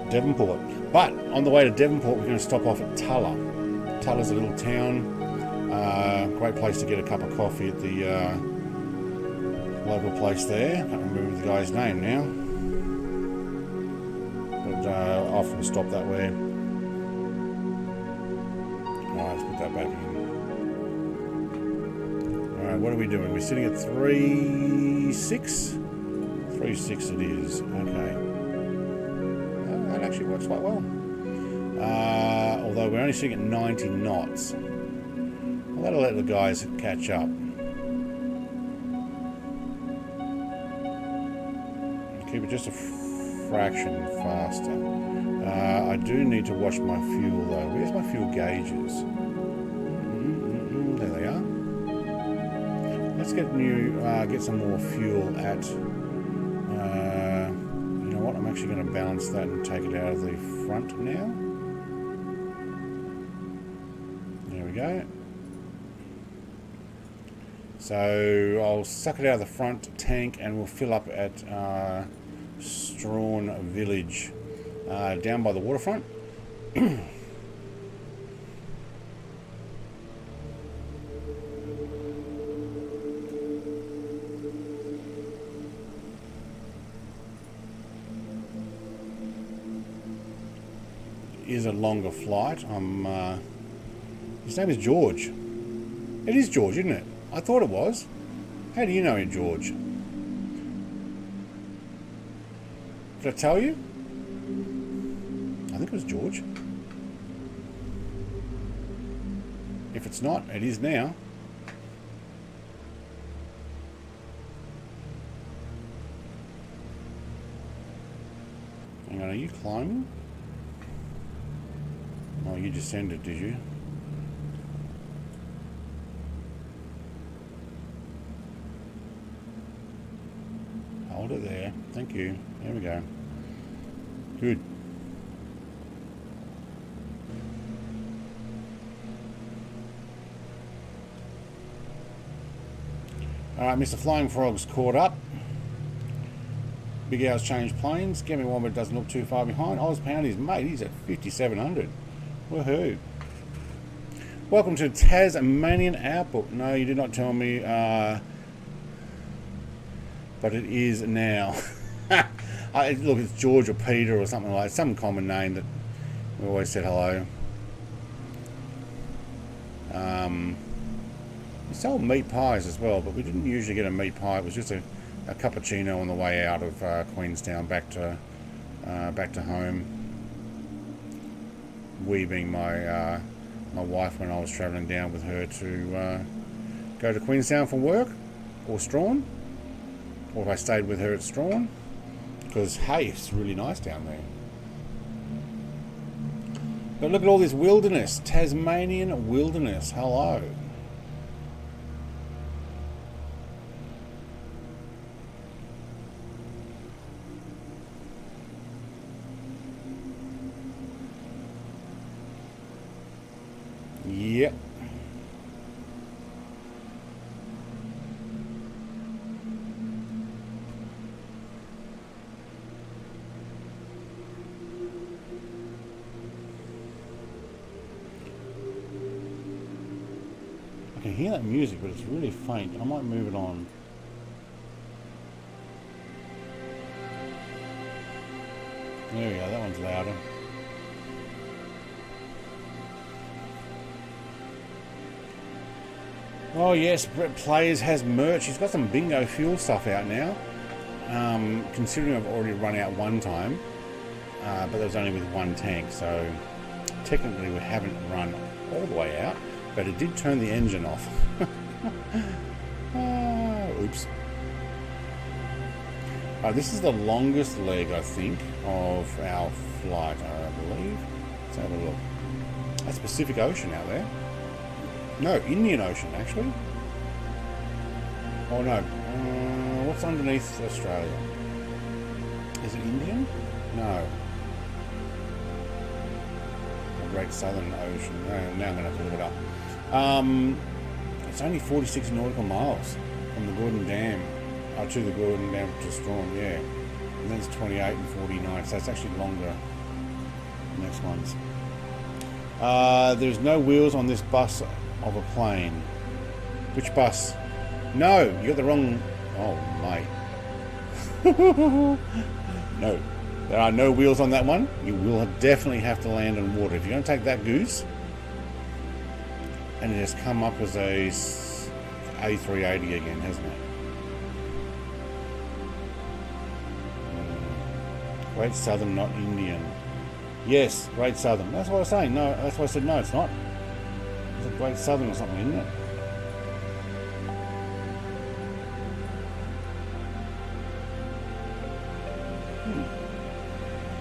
to Devonport. But on the way to Devonport, we're going to stop off at Tulla. Tulla's a little town. Great place to get a cup of coffee at the local place there. I can't remember the guy's name now, but I often stop that way. Alright, let's put that back in. Alright, what are we doing? We're sitting at 3.6? 3.6 it is. Okay. That actually works quite well. Although we're only sitting at 90 knots. Well, that'll let the guys catch up. Keep it just a fraction faster. I do need to wash my fuel though. Where's my fuel gauges? There they are. Let's get some more fuel at. You know what? I'm actually going to balance that and take it out of the front now. There we go. So I'll suck it out of the front tank and we'll fill up at Strawn Village down by the waterfront. Is a longer flight. His name is George. It is George, isn't it? I thought it was. How do you know him, George? Did I tell you? I think it was George. If it's not, it is now. Hang on, are you climbing? Oh, you descended, did you? Hold it there. Thank you. There we go. Good. Alright, Mr. Flying Frog's caught up. Big Al's changed planes. Gammy Wombat doesn't look too far behind. Oz Pound is mate. He's at 5,700. Woohoo. Welcome to Tasmanian Outbook. No, you did not tell me, but it is now. Look, it's George or Peter or something like that. Some common name that we always said hello. We sold meat pies as well, but we didn't usually get a meat pie. It was just a cappuccino on the way out of Queenstown back to home. We being my wife when I was travelling down with her to go to Queenstown for work, or Strawn, or if I stayed with her at Strawn, because hey, it's really nice down there. But look at all this wilderness, Tasmanian wilderness. Hello. Yep. I can hear that music, but it's really faint. I might move it on. There we go, that one's louder. Oh yes, Brett Players has merch. He's got some bingo fuel stuff out now. Considering I've already run out one time, but that was only with one tank, so technically we haven't run all the way out, but it did turn the engine off. Oops. This is the longest leg, I think, of our flight, I believe. Let's have a look. That's Pacific Ocean out there. No, Indian Ocean, actually. Oh no. What's underneath Australia? Is it Indian? No. The Great Southern Ocean. Now I'm going to have to look it up. It's only 46 nautical miles from the Gordon Dam. To the Gordon Dam to Strawn, yeah. And then it's 28 and 49, so it's actually longer. The next ones. There's no wheels on this bus of a plane. Which bus? No, you got the wrong. Oh, mate. No, there are no wheels on that one. You will definitely have to land on water. If you're going to take that goose, and it has come up as a A380 again, hasn't it? Great Southern, not Indian. Yes, Great Southern. That's what I was saying. No, that's why I said no, it's not. It's a Great Southern or something, isn't it?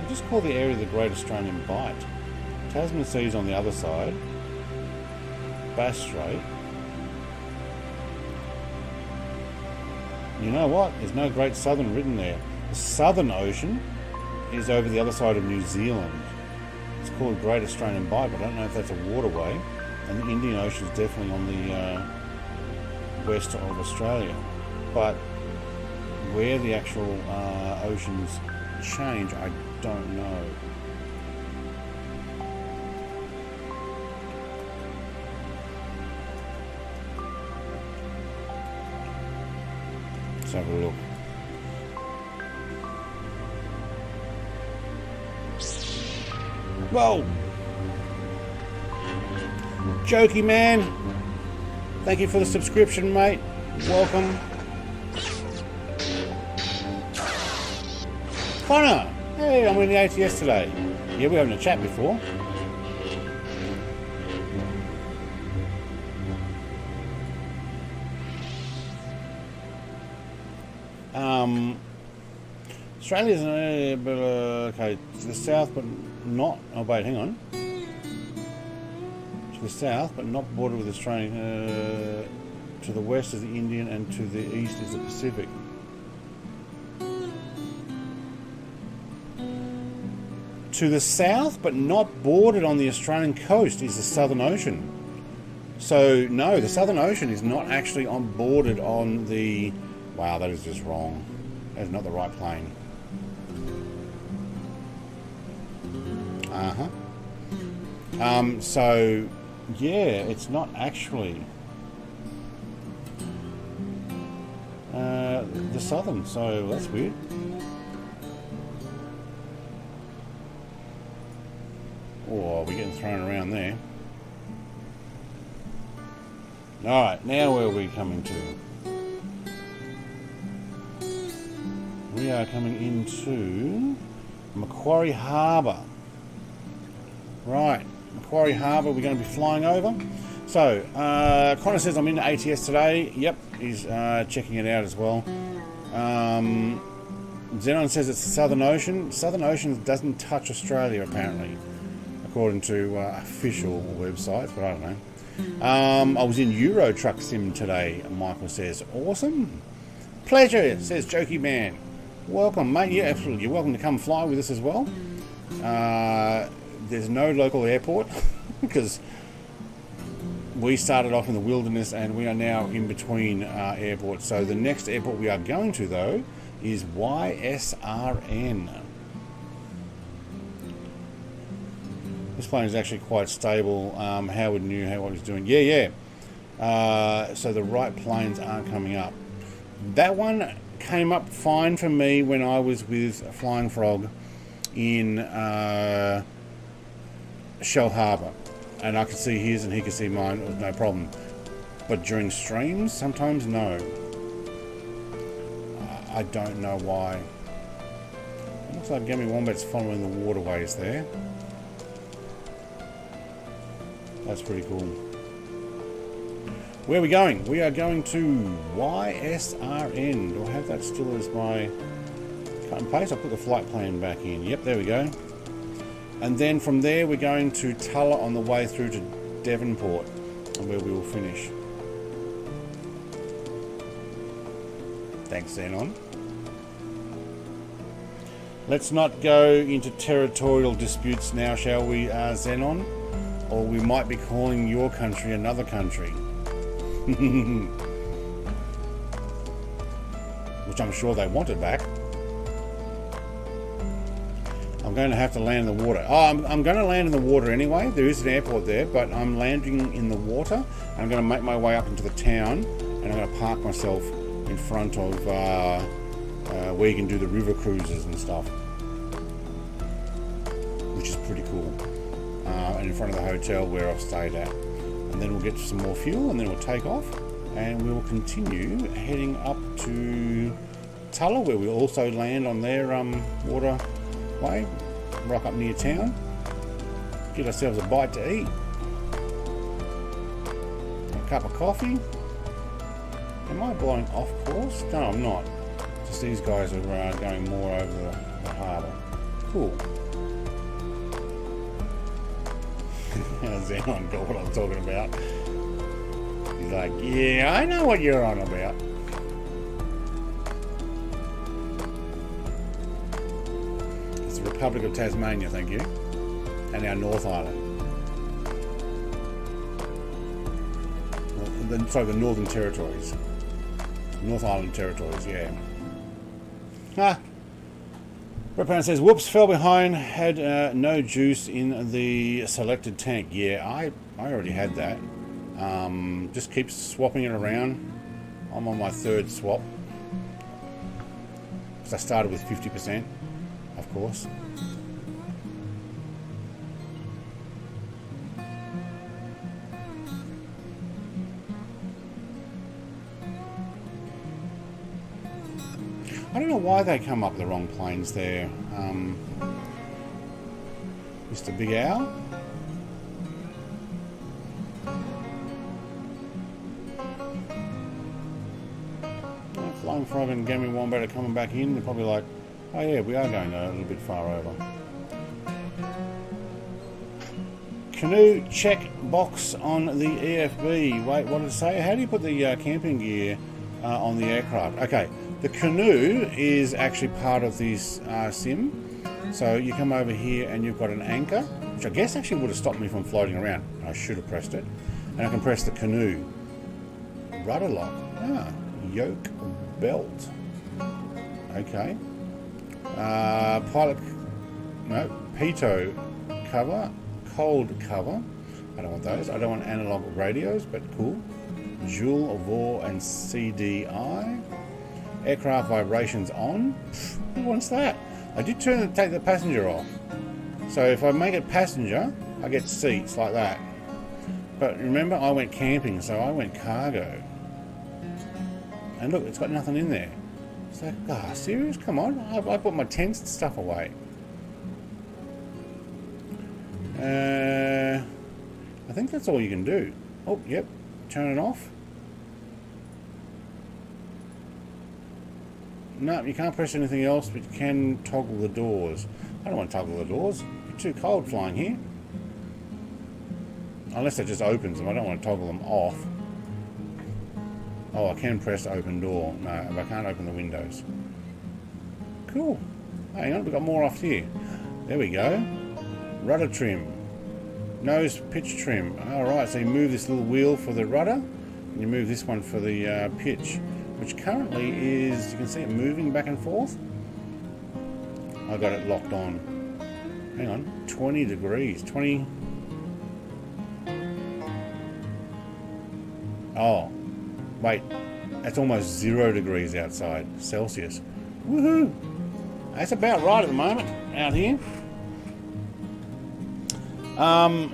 We just call the area the Great Australian Bight. Tasman Sea's on the other side. Bass Strait. You know what? There's no Great Southern written there. The Southern Ocean is over the other side of New Zealand. It's called Great Australian Bight, but I don't know if that's a waterway. And the Indian Ocean is definitely on the west of Australia. But where the actual oceans change, I don't know. Let's have a look. Whoa! Jokey man, thank you for the subscription, mate. Welcome. Connor, hey, I'm in the ATS today. Yeah, we're having a chat before. Australia's okay to the south, but not. Oh wait, hang on. To the south, but not bordered with Australia. To the west is the Indian, and to the east is the Pacific. To the south, but not bordered on the Australian coast, is the Southern Ocean. So no, the Southern Ocean is not actually bordered on the. Wow, that is just wrong. That is not the right plane. So yeah, it's not actually the southern. So that's weird. Oh, we're getting thrown around there. All right, now where are we coming to? We are coming into Macquarie Harbour. Right, Macquarie Harbour we're going to be flying over. So, Connor says I'm in ATS today. Yep, he's checking it out as well. Xenon says it's the Southern Ocean. Southern Ocean doesn't touch Australia, apparently, according to official websites, but I don't know. I was in Euro Truck Sim today, Michael says. Awesome. Pleasure, says Jokey Man. Welcome, mate. Yeah, absolutely. You're welcome to come fly with us as well. There's no local airport because we started off in the wilderness and we are now in between airports. So the next airport we are going to, though, is YSRN. This plane is actually quite stable. Howard knew what he was doing. Yeah. So the right planes aren't coming up. That one came up fine for me when I was with Flying Frog in Shell Harbour, and I could see his and he could see mine. It was no problem. But during streams, sometimes no. I don't know why. It looks like Gammy Wombat's following the waterways there. That's pretty cool. Where are we going? We are going to YSRN. Do I have that still as my cut and paste? I'll put the flight plan back in. Yep, there we go. And then from there we're going to Tulla on the way through to Devonport, where we will finish. Thanks, Xenon. Let's not go into territorial disputes now, shall we, Xenon? Or we might be calling your country another country. Which I'm sure they want it back. I'm going to have to land in the water. Oh, I'm going to land in the water anyway. There is an airport there, but I'm landing in the water. I'm going to make my way up into the town, and I'm going to park myself in front of where you can do the river cruises and stuff, which is pretty cool. And in front of the hotel where I've stayed at. And then we'll get some more fuel, and then we'll take off, and we will continue heading up to Tulla, where we'll also land on their waterway, rock up near town, get ourselves a bite to eat, a cup of coffee. Am I blowing off course? No, I'm not. Just these guys are going more over the harbour. Cool. Xenon got what I'm talking about. He's like, yeah, I know what you're on about. It's the Republic of Tasmania, thank you. And our North Island. Sorry, the Northern Territories. North Island Territories, yeah. Redpan says, whoops, fell behind, had no juice in the selected tank. Yeah, I already had that. Just keep swapping it around. I'm on my third swap. Because I started with 50%, of course. I don't know why they come up the wrong planes there, Mr. Big Owl. Flying Frog and Gammy Wombat are coming back in. They're probably like, Oh yeah, we are going a little bit far over. Canoe check box on the EFB. Wait, what did it say? How do you put the camping gear on the aircraft? Okay, the canoe is actually part of this sim. So you come over here and you've got an anchor, which I guess actually would have stopped me from floating around. I should have pressed it. And I can press the canoe. Rudder lock. Ah, yoke belt. Okay. Pilot, no, pitot cover, cold cover. I don't want those. I don't want analog radios, but cool. Joule, VOR, and CDI. Aircraft vibrations on. Who wants that? I did take the passenger off. So if I make it passenger, I get seats like that. But remember, I went camping, so I went cargo. And look, it's got nothing in there. It's like, ah, serious? Come on. I put my tent stuff away. I think that's all you can do. Oh, yep. Turn it off. No, you can't press anything else, but you can toggle the doors. I don't want to toggle the doors. It's too cold flying here. Unless it just opens them. I don't want to toggle them off. Oh, I can press open door. No, I can't open the windows. Cool. Hang on, we've got more off here. There we go. Rudder trim. Nose pitch trim. Alright, so you move this little wheel for the rudder, and you move this one for the pitch, which currently is, you can see it moving back and forth. I got it locked on. Hang on, 20 degrees. 20. Oh, wait, that's almost 0 degrees outside Celsius. Woohoo! That's about right at the moment out here. I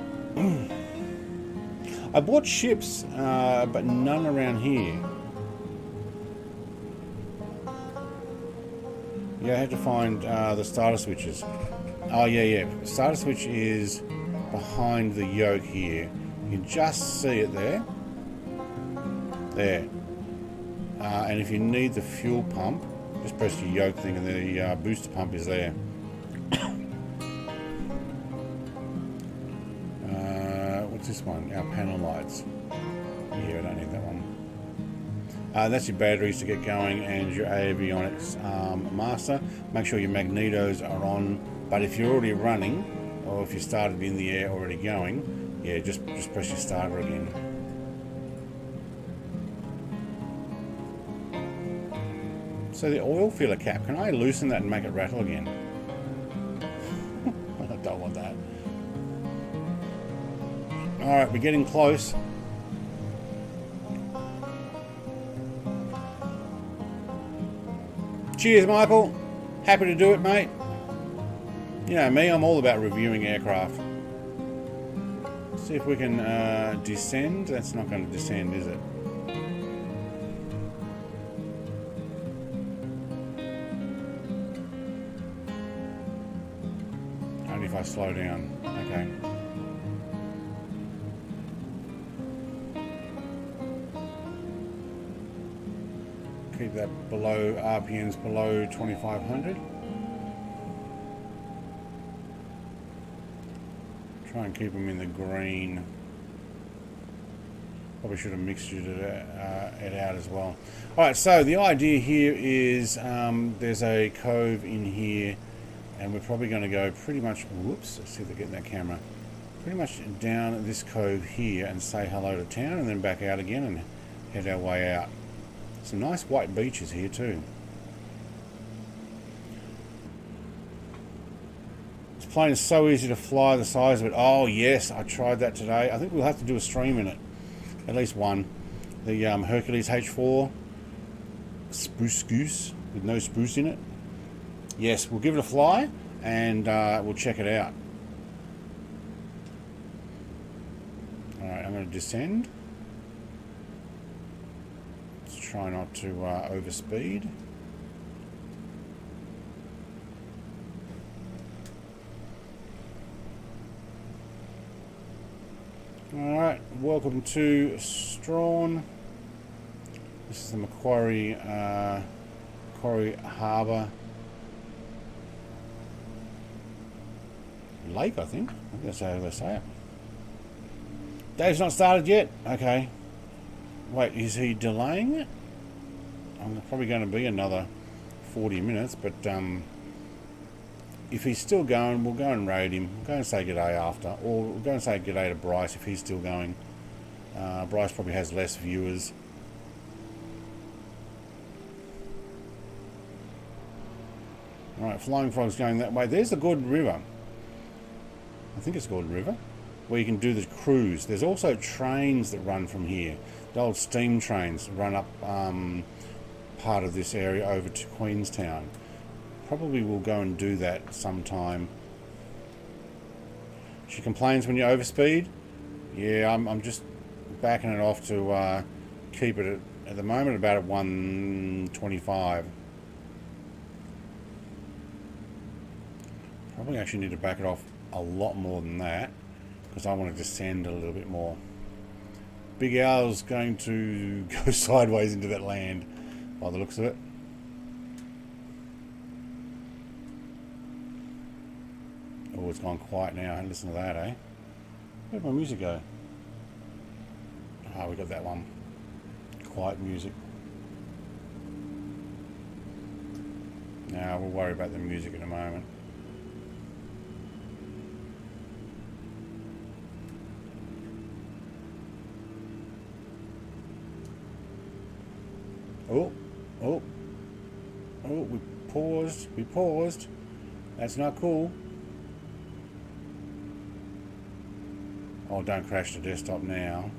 bought ships, but none around here. Yeah, I had to find the starter switches. Oh yeah. Starter switch is behind the yoke here. You can just see it there. There. And if you need the fuel pump, just press your yoke thing and the booster pump is there. What's this one? Our panel lights. Yeah, I don't need that one. That's your batteries to get going and your avionics master. Make sure your magnetos are on, but if you're already running or if you started in the air already going, yeah, just press your starter again. So the oil filler cap, can I loosen that and make it rattle again? I don't want that. Alright, we're getting close. Cheers, Michael. Happy to do it, mate. You know me, I'm all about reviewing aircraft. Let's see if we can descend. That's not going to descend, is it? Only if I slow down. Okay. Keep that below RPMs below 2500. Try and keep them in the green. Probably should have mixtured it out as well. Alright, so the idea here is there's a cove in here and we're probably going to go pretty much, whoops, let's see if they get in that camera, pretty much down this cove here and say hello to town and then back out again and head our way out. Some nice white beaches here too. This plane is so easy to fly, the size of it. Oh yes, I tried that today. I think we'll have to do a stream in it. At least one. The Hercules H4 Spruce Goose with no spruce in it. Yes, we'll give it a fly and we'll check it out. Alright, I'm going to descend. Try not to overspeed. Alright, welcome to Strawn. This is the Macquarie Harbour lake, I think that's how they say it. Dave's not started yet? Okay. Wait, is he delaying it? I'm probably going to be another 40 minutes, but if he's still going, we'll go and raid him. We'll go and say g'day after, or we'll go and say g'day to Bryce if he's still going. Bryce probably has less viewers. Alright, Flying Frog's going that way. There's the Gordon River. I think it's Gordon River, where you can do the cruise. There's also trains that run from here. The old steam trains run up part of this area over to Queenstown. Probably will go and do that sometime. She complains when you overspeed. Yeah, I'm just backing it off to keep it at the moment about at 125. Probably actually need to back it off a lot more than that because I want to descend a little bit more. Big Al's going to go sideways into that land by the looks of it. Oh, it's gone quiet now. Listen to that, eh? Where'd my music go? Ah, we got that one. Quiet music. Now we'll worry about the music in a moment. Oh, we paused. That's not cool. Oh, don't crash the desktop now.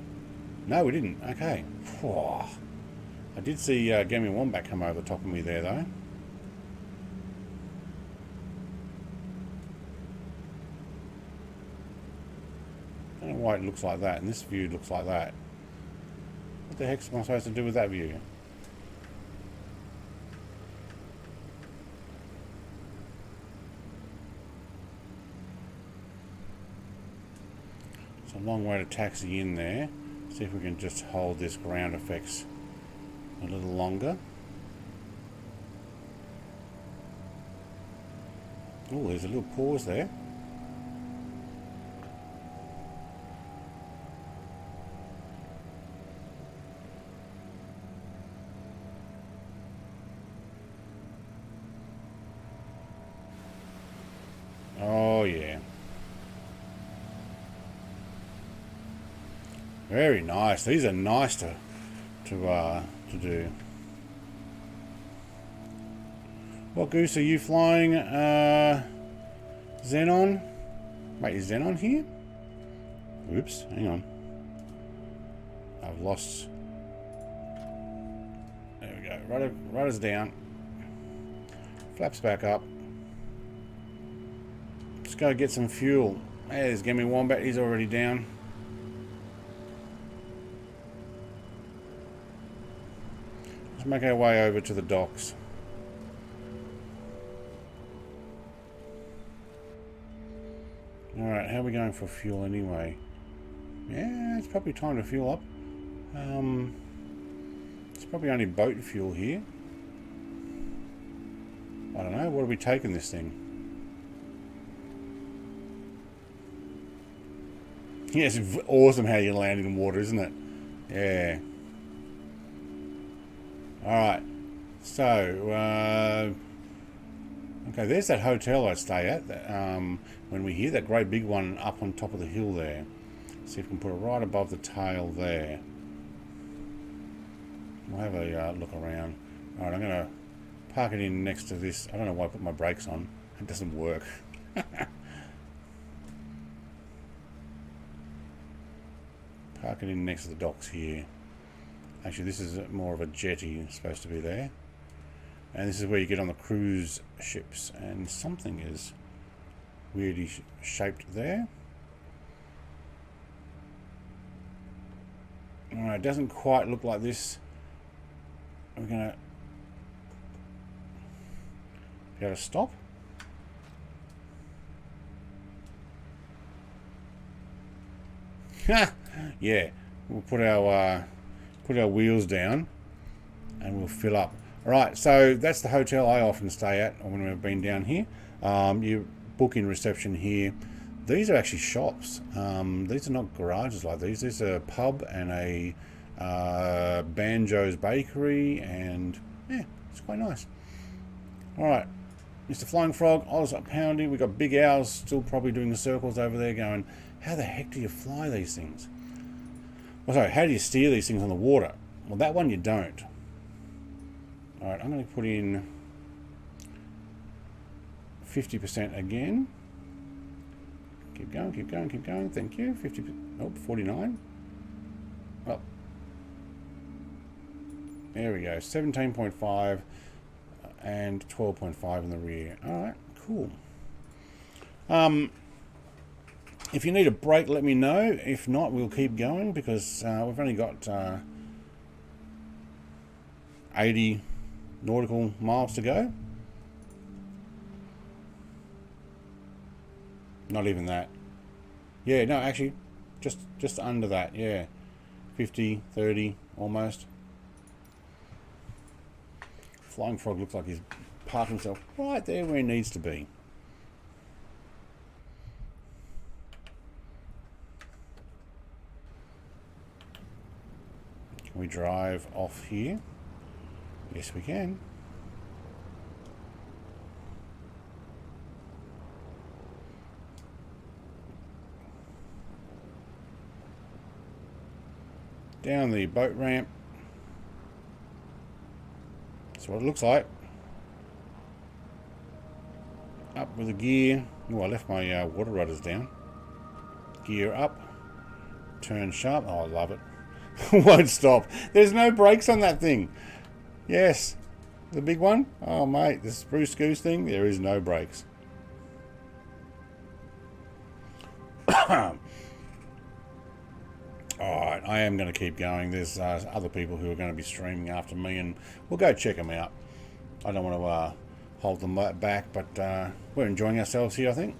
No, we didn't. Okay. I did see Gammy Wombat come over the top of me there, though. I don't know why it looks like that, and this view looks like that. What the heck am I supposed to do with that view? It's a long way to taxi in there. See if we can just hold this ground effects a little longer. Oh, there's a little pause there. Oh yeah. Very nice. These are nice to do. What goose are you flying? Xenon? Wait, is Xenon here? Oops, hang on. I've lost. There we go. Rudder's down. Flaps back up. Just go get some fuel. There's Gammy Wombat. He's already down. Let's make our way over to the docks. Alright, how are we going for fuel anyway? Yeah, it's probably time to fuel up. It's probably only boat fuel here. I don't know, what are we taking this thing? Yeah, it's awesome how you land in water, isn't it? Yeah. Alright, so, okay, there's that hotel I stay at, when we hear that great big one up on top of the hill there. See if we can put it right above the tail there. We'll have a look around. Alright, I'm going to park it in next to this. I don't know why I put my brakes on. It doesn't work. Park it in next to the docks here. Actually, this is more of a jetty. It's supposed to be there. And this is where you get on the cruise ships. And something is weirdly shaped there. Alright, it doesn't quite look like this. We're going to be able to stop. Yeah, we'll put our wheels down and we'll fill up. Alright, so that's the hotel I often stay at when we've been down here. You book in reception here. These are actually shops. These are not garages like these. These are a pub and a Banjo's Bakery, and yeah, it's quite nice. Alright, Mr. Flying Frog, I was up pounding. We got Big Owls still probably doing the circles over there going, how the heck do you fly these things? Well, sorry, how do you steer these things on the water? Well, that one you don't. Alright, I'm going to put in 50% again. Keep going, keep going, keep going. Thank you. 50. Oh, 49. Well, there we go. 17.5 and 12.5 in the rear. All right, cool. If you need a break, let me know. If not, we'll keep going because we've only got 80 nautical miles to go. Not even that. Yeah, no, actually, just under that. Yeah, 50, 30, almost. Flying Frog looks like he's parked himself right there where he needs to be. Can we drive off here? Yes, we can. Down the boat ramp. That's what it looks like. Up with the gear. Oh, I left my water rudders down. Gear up. Turn sharp. Oh, I love it. Won't stop. There's no brakes on that thing. Yes. The big one. Oh, mate. The Spruce Goose thing. There is no brakes. Alright, I am going to keep going. There's other people who are going to be streaming after me, and we'll go check them out. I don't want to hold them back, but we're enjoying ourselves here, I think.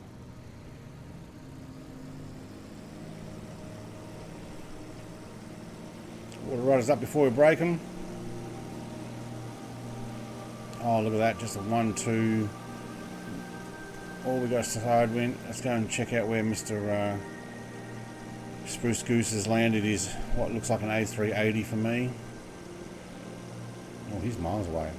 Water rudders up before we break them. Oh, look at that. Just a 1, 2. All we got is side wind. Let's go and check out where Mr. Spruce Goose has landed is what looks like an A380 for me. Oh, he's miles away.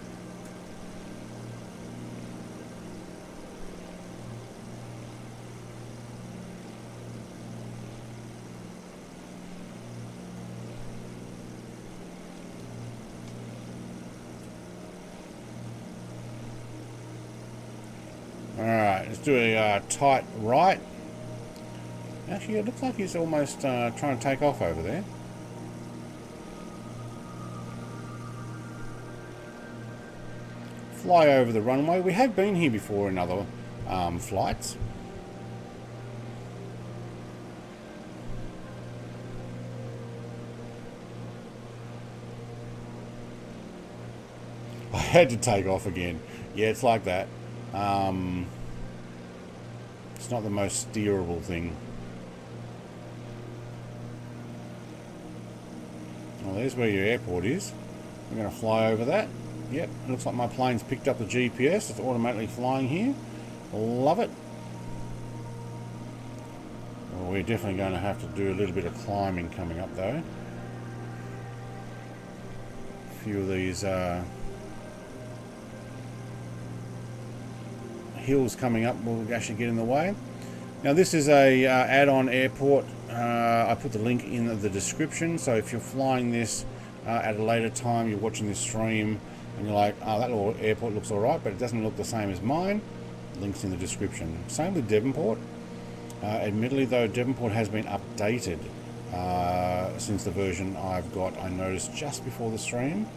Alright, let's do a tight right. Actually, it looks like he's almost trying to take off over there. Fly over the runway. We have been here before in other flights. I had to take off again. Yeah, it's like that. It's not the most steerable thing. Well, there's where your airport is. We're going to fly over that. Yep, looks like my plane's picked up the GPS. It's automatically flying here. Love it. Well, we're definitely going to have to do a little bit of climbing coming up though. A few of these hills coming up will actually get in the way. Now this is a add-on airport. I put the link in the description, so if you're flying this at a later time, you're watching this stream and you're like, oh, that little airport looks alright, but it doesn't look the same as mine, links in the description. Same with Devonport. Admittedly though, Devonport has been updated since the version I've got. I noticed just before the stream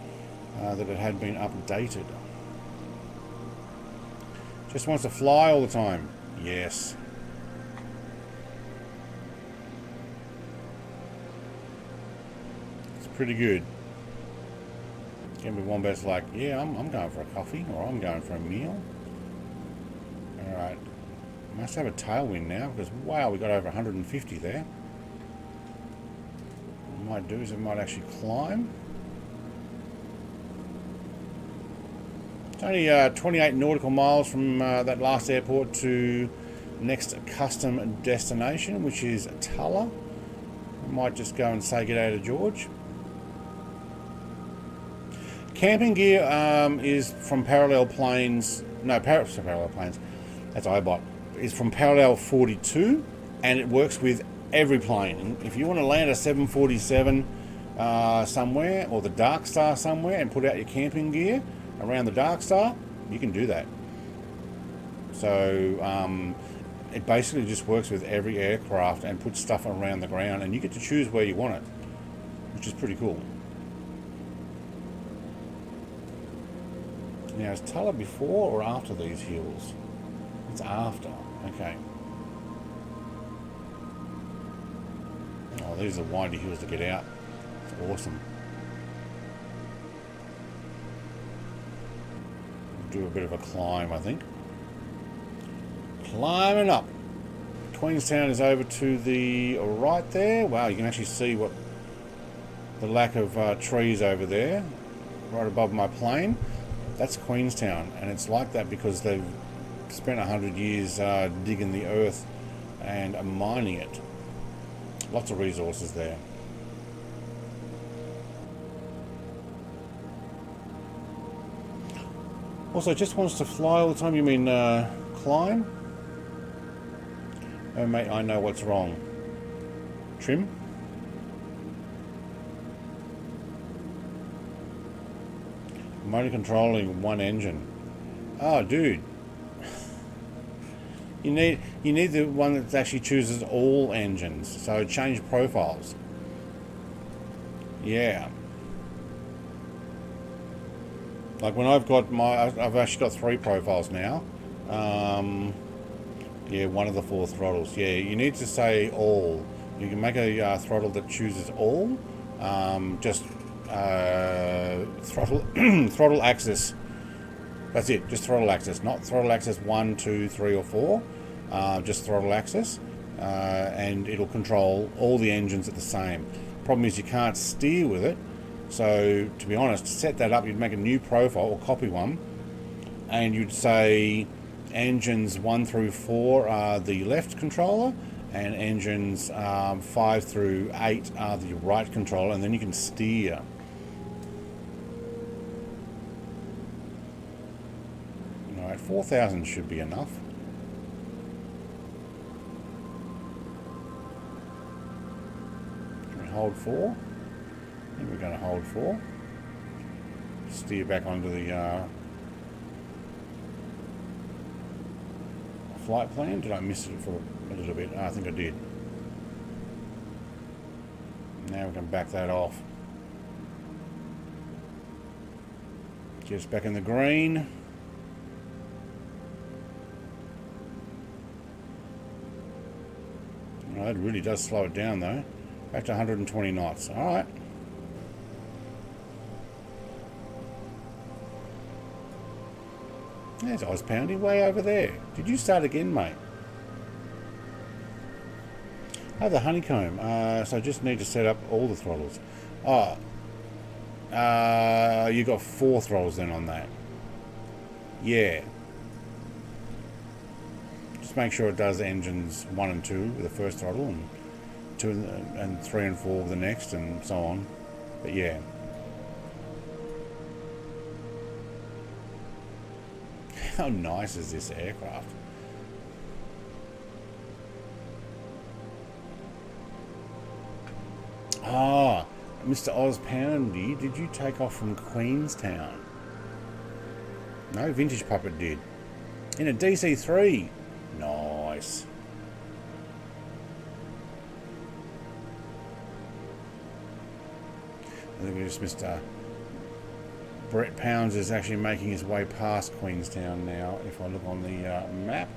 that it had been updated. Just wants to fly all the time. Yes. It's pretty good. Gamble Wombat's like, yeah, I'm going for a coffee, or I'm going for a meal. Alright. Must have a tailwind now, because wow, we got over 150 there. What I might do is I might actually climb. It's only 28 nautical miles from that last airport to next custom destination, which is Tulla. I might just go and say g'day to George. Camping gear is from Parallel Planes. No, Parallel Planes. That's iBot. Is from Parallel 42, and it works with every plane. And if you want to land a 747 somewhere, or the Dark Star somewhere, and put out your camping gear around the Dark Star, you can do that. So it basically just works with every aircraft and puts stuff around the ground, and you get to choose where you want it, which is pretty cool. Now, is Tulla before or after these hills? It's after. Okay. Oh, these are windy hills to get out. It's awesome. Do a bit of a climb, I think. Climbing up. Queenstown is over to the right there. Wow, you can actually see what the lack of trees over there, right above my plane. That's Queenstown, and it's like that because they've spent 100 years digging the earth and mining it. Lots of resources there. Also, just wants to fly all the time. You mean climb? Oh mate, I know what's wrong. Trim? I'm only controlling one engine. Oh, dude. You need the one that actually chooses all engines. So change profiles. Yeah. Like when I've actually got 3 profiles now. Yeah, one of the 4 throttles. Yeah, you need to say all. You can make a throttle that chooses all. Just throttle throttle axis. That's it. Just throttle axis, not throttle axis 1, 2, 3, or 4. Just throttle axis, and it'll control all the engines at the same. Problem is you can't steer with it. So to be honest, to set that up, you'd make a new profile or copy one, and you'd say engines 1 through 4 are the left controller, and engines 5 through 8 are the right controller, and then you can steer. Alright, 4,000 should be enough. Can we hold 4? I think we're going to hold 4. Steer back onto the flight plan. Did I miss it for a little bit? Oh, I think I did. Now we can back that off. Just back in the green. Oh, that really does slow it down though. Back to 120 knots. Alright. There's Ozpoundy way over there. Did you start again, mate? Oh, the honeycomb. So I just need to set up all the throttles. Oh. You got 4 throttles then on that. Yeah. Just make sure it does engines 1 and 2 with the first throttle, and 2 and 3 and 4 with the next, and so on. But yeah. How nice is this aircraft? Ah, Mr. Ozpoundy, did you take off from Queenstown? No, Vintage Puppet did. In a DC-3. Nice. I think we just missed Brett Pounds is actually making his way past Queenstown now, if I look on the map.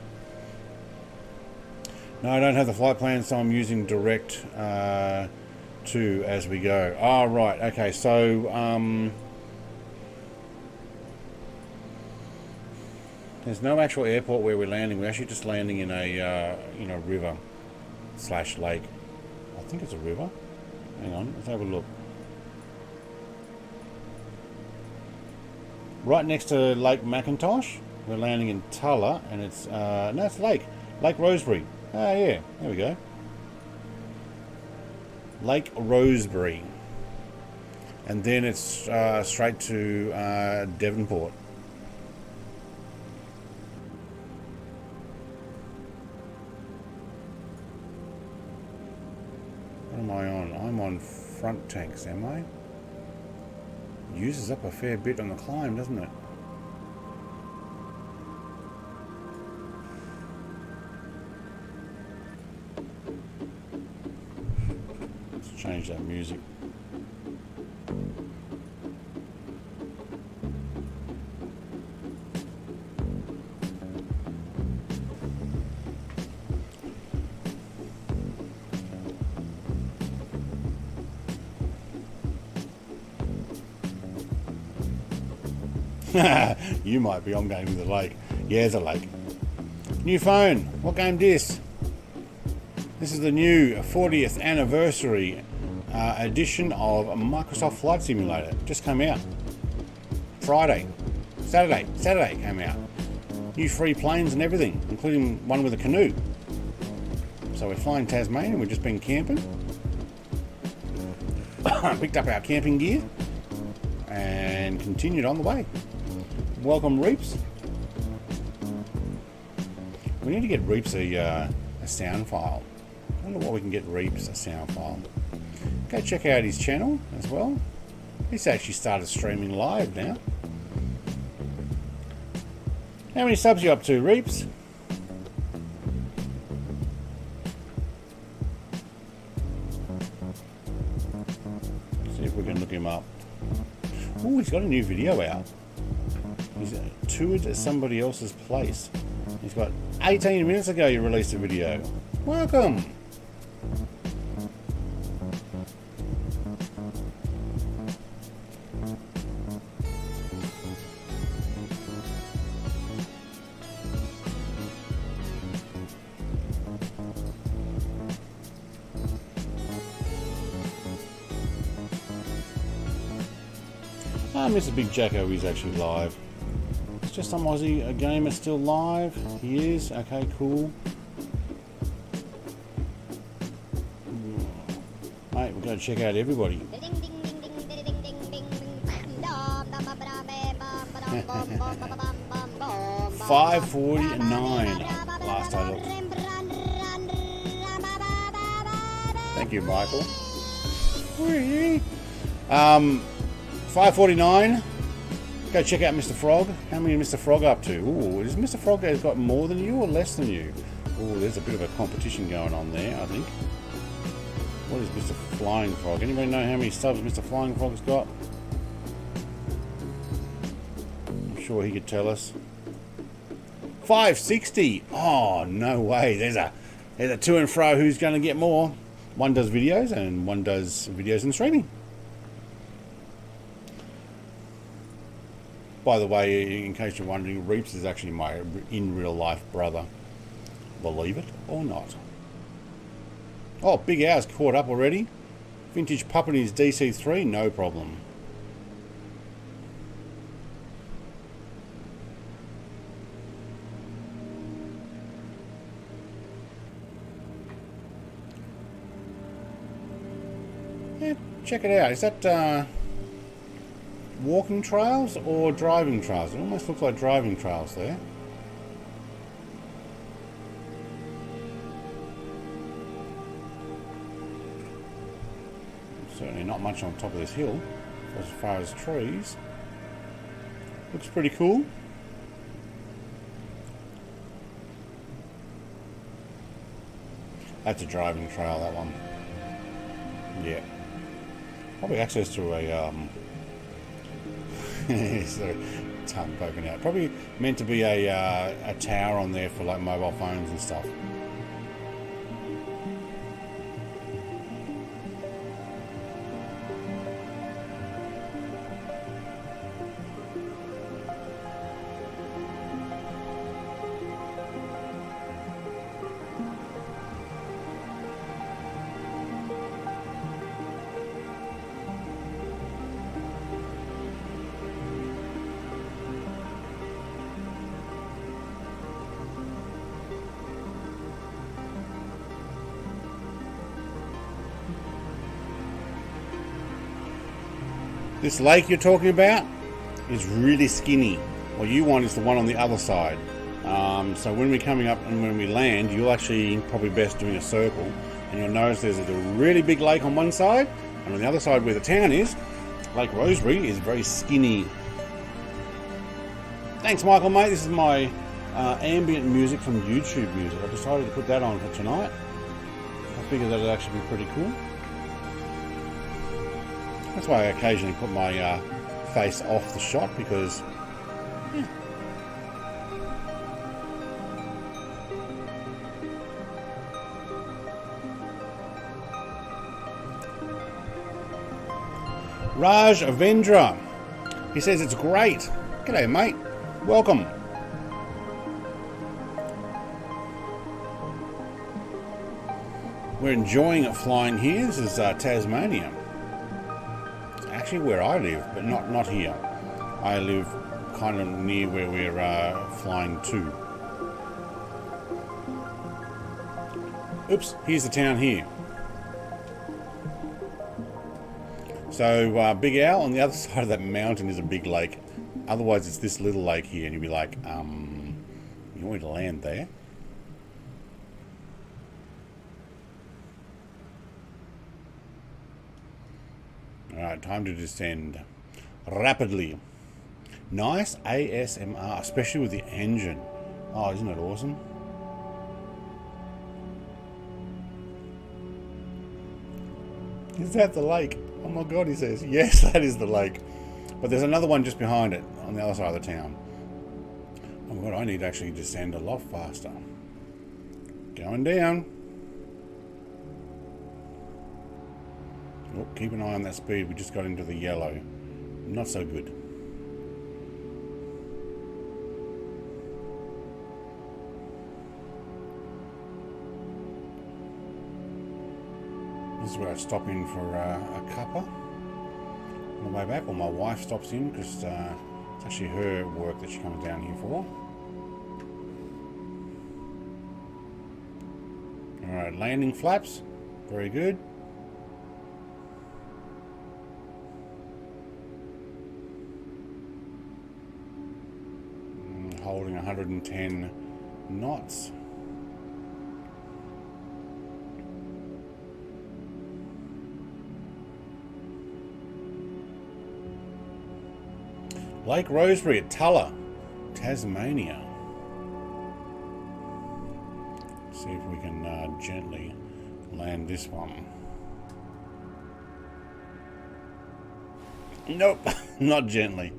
No, I don't have the flight plan, so I'm using direct to as we go. Oh, right, okay, so there's no actual airport where we're landing. We're actually just landing in a river / lake. I think it's a river. Hang on, let's have a look. Right next to Lake McIntosh. We're landing in Tulla, and it's no, it's lake. Lake Rosebery. Ah, yeah, there we go. Lake Rosebery. And then it's straight to Devonport. What am I on? I'm on front tanks, am I? Uses up a fair bit on the climb, doesn't it? Let's change that music. You might be. I'm going to the lake. Yeah, there's a lake. New phone. What game this? This is the new 40th anniversary edition of Microsoft Flight Simulator. Just came out. Saturday came out. New free planes and everything, including one with a canoe. So we're flying Tasmania. We've just been camping. Picked up our camping gear and continued on the way. Welcome, Reaps. We need to get Reaps a sound file. I wonder what we can get Reaps a sound file. Go check out his channel as well. He's actually started streaming live now. How many subs are you up to, Reaps? See if we can look him up. Oh, he's got a new video out. He's toured somebody else's place. He's got 18 minutes ago you released a video. Welcome! Mr. Big Jacko is actually live. It's just some Aussie gamer still live. He is. Okay, cool. Mate, we've got to check out everybody. 5:49 last I looked. Thank you, Michael. 5:49. Go check out Mr. Frog. How many is Mr. Frog up to? Ooh, is Mr. Frog has got more than you or less than you? Ooh, there's a bit of a competition going on there, I think. What is Mr. Flying Frog? Anybody know how many subs Mr. Flying Frog's got? I'm sure he could tell us. 560. Oh, no way. There's a to and fro who's going to get more. One does videos and one does videos and streaming. By the way, in case you're wondering, Reaps is actually my in real life brother. Believe it or not. Oh, Big Hour's caught up already. Vintage Pup in his DC3, no problem. Yeah, check it out. Is that walking trails or driving trails? It almost looks like driving trails there. Certainly not much on top of this hill as far as trees. Looks pretty cool. That's a driving trail, that one. Yeah. Probably access to a sort of tongue poking out. Probably meant to be a tower on there for like mobile phones and stuff. This lake you're talking about is really skinny. What you want is the one on the other side. So when we're coming up and when we land, you'll actually probably best doing a circle, and you'll notice there's a really big lake on one side, and on the other side where the town is, Lake Rosebery, is very skinny. Thanks, Michael, mate. This is my ambient music from YouTube Music. I decided to put that on for tonight. I figured that would actually be pretty cool. That's why I occasionally put my face off the shot, because yeah. Raj Avendra, he says it's great. G'day, mate. Welcome. We're enjoying flying here. This is Tasmania. Actually where I live, but not here. I live kind of near where we're flying to. Oops, here's the town here. So Big Owl, on the other side of that mountain is a big lake. Otherwise it's this little lake here, and you'll be like, you want me to land there? Alright, time to descend rapidly. Nice ASMR, especially with the engine. Oh, isn't it awesome? Is that the lake? Oh my god, he says. Yes, that is the lake. But there's another one just behind it, on the other side of the town. Oh my god, I need to actually descend a lot faster. Going down. Oh, keep an eye on that speed. We just got into the yellow. Not so good. This is where I stop in for a cuppa on the way back, or my wife stops in, because it's actually her work that she comes down here for. Alright, landing flaps. Very good. Holding 110 knots. Lake Rosebery at Tulla, Tasmania. See if we can gently land this one. Nope, not gently.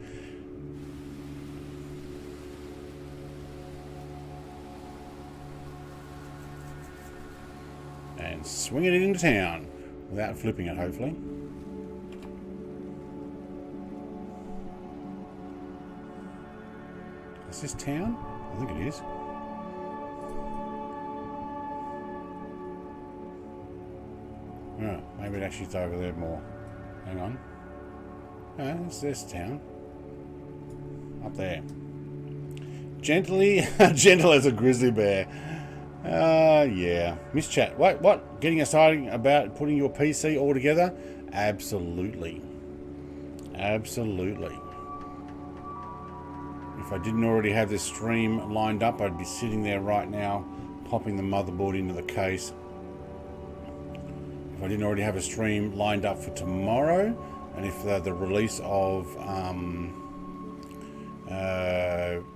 And swing it into town without flipping it, hopefully. Is this town? I think it is. Oh, maybe it actually is over there more. Hang on. Oh, it's this town. Up there. Gently, gentle as a grizzly bear. Yeah. Miss Chat. What? Getting excited about putting your PC all together? Absolutely. Absolutely. If I didn't already have this stream lined up, I'd be sitting there right now, popping the motherboard into the case. If I didn't already have a stream lined up for tomorrow, and if the release of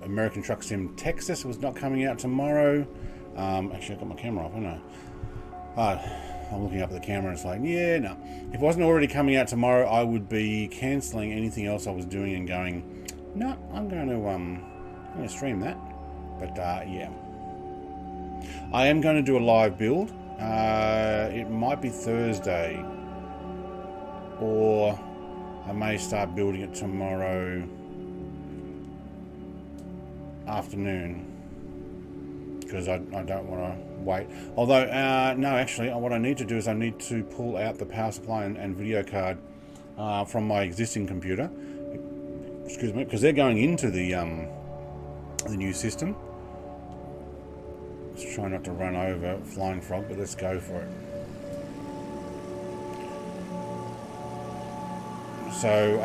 American Truck Sim Texas was not coming out tomorrow, actually I've got my camera off, haven't I? I'm looking up at the camera and it's like, yeah, no. If it wasn't already coming out tomorrow, I would be cancelling anything else I was doing and going, no, I'm going to stream that. But yeah, I am going to do a live build. It might be Thursday, or I may start building it tomorrow afternoon, because I don't want to wait. Although, no, actually, what I need to do is I need to pull out the power supply and video card from my existing computer. Excuse me, because they're going into the new system. Let's try not to run over Flying Frog, but let's go for it. So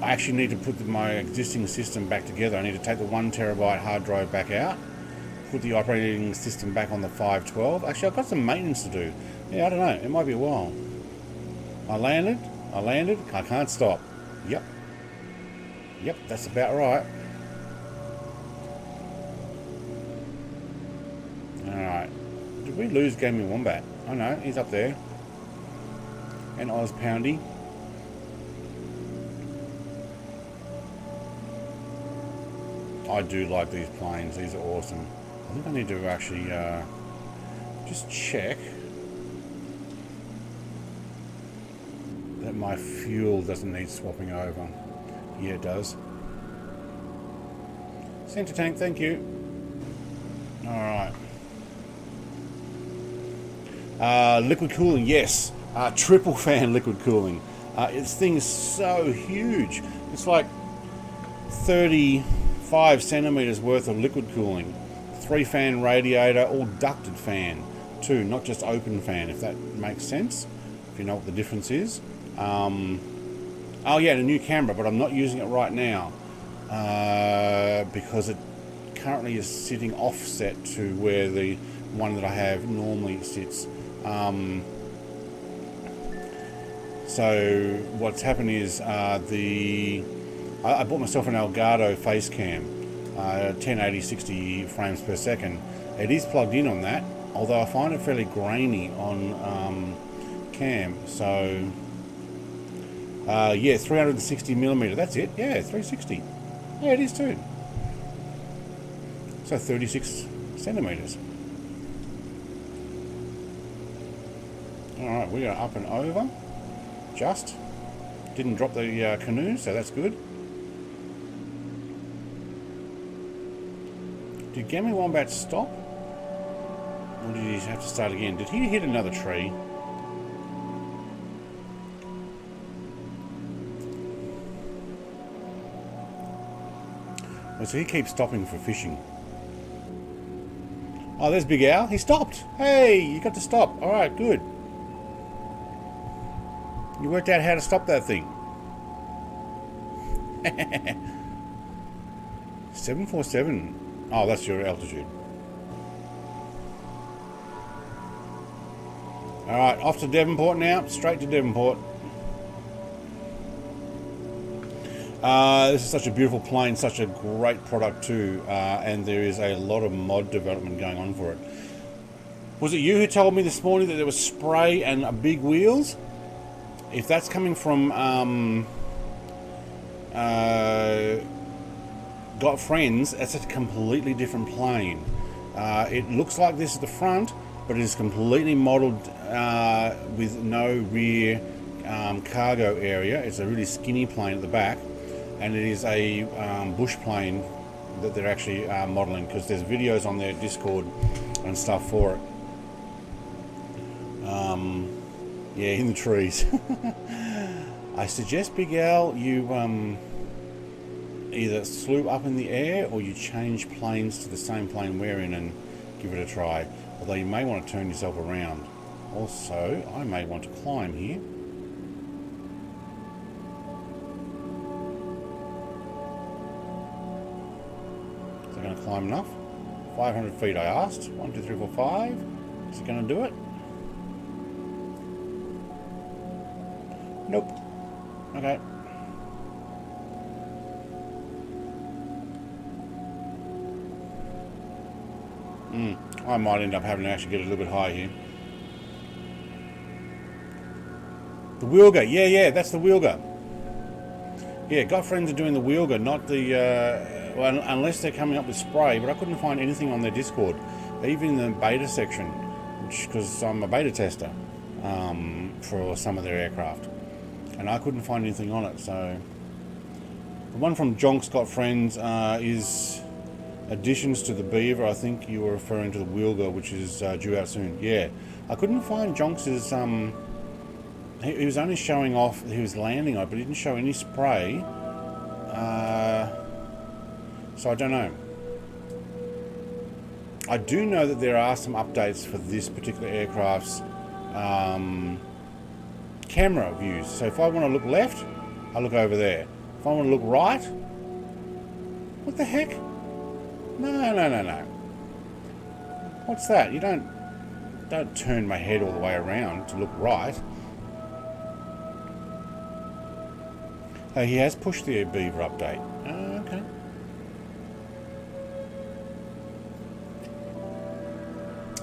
I actually need to put my existing system back together. I need to take the 1 terabyte hard drive back out, put the operating system back on the 512. Actually, I've got some maintenance to do. Yeah, I don't know. It might be a while. I landed. I can't stop. Yep, that's about right. Alright. Did we lose Gaming Wombat? Oh no, he's up there. And Oz Poundy. I do like these planes. These are awesome. I think I need to actually just check that my fuel doesn't need swapping over. Yeah, it does. Center tank, thank you. Alright. Liquid cooling, yes. Triple fan liquid cooling. This thing is so huge. It's like 35 centimeters worth of liquid cooling. 3 fan radiator, all ducted fan too, not just open fan, if that makes sense, if you know what the difference is. Oh yeah, the new camera, but I'm not using it right now because it currently is sitting offset to where the one that I have normally sits. So what's happened is I bought myself an Elgato face cam, 1080 60 frames per second. It is plugged in on that, although I find it fairly grainy on cam. So yeah, 360 millimeter. That's it. Yeah, 360. Yeah, it is too. So 36 centimeters. All right, we are up and over. Just didn't drop the canoe, so that's good. Did Gammy Wombat stop? Or did he have to start again? Did he hit another tree? So he keeps stopping for fishing. Oh, there's Big Al. He stopped. Hey, you got to stop. All right, good. You worked out how to stop that thing. 747. Oh, that's your altitude. All right, off to Devonport now. Straight to Devonport. This is such a beautiful plane, such a great product too, and there is a lot of mod development going on for it. Was it you who told me this morning that there was spray and big wheels? If that's coming from Got Friends, that's a completely different plane. It looks like this at the front, but it is completely modelled with no rear cargo area. It's a really skinny plane at the back. And it is a bush plane that they're actually modelling, because there's videos on their Discord and stuff for it. Yeah, in the trees. I suggest, Big Al, you either slew up in the air or you change planes to the same plane we're in and give it a try. Although you may want to turn yourself around. Also, I may want to climb here. Going to climb enough? 500 feet I asked. 1, 2, 3, 4, 5. Is it going to do it? Nope. Okay. I might end up having to actually get a little bit high here. The wheelger. Yeah, that's the wheelger. Yeah, Got Friends are doing the wheelger, not the... well, unless they're coming up with spray, but I couldn't find anything on their Discord, even in the beta section, because I'm a beta tester for some of their aircraft, and I couldn't find anything on it. So the one from Jonk's Got Friends is additions to the Beaver. I think you were referring to the wheelger, which is due out soon. Yeah, I couldn't find Jonk's. He was only showing off he was landing on it, but he didn't show any spray. So I don't know. I do know that there are some updates for this particular aircraft's camera views. So if I want to look left, I look over there. If I want to look right, what the heck? No. What's that? You don't turn my head all the way around to look right. Oh, he has pushed the Beaver update. Oh, okay.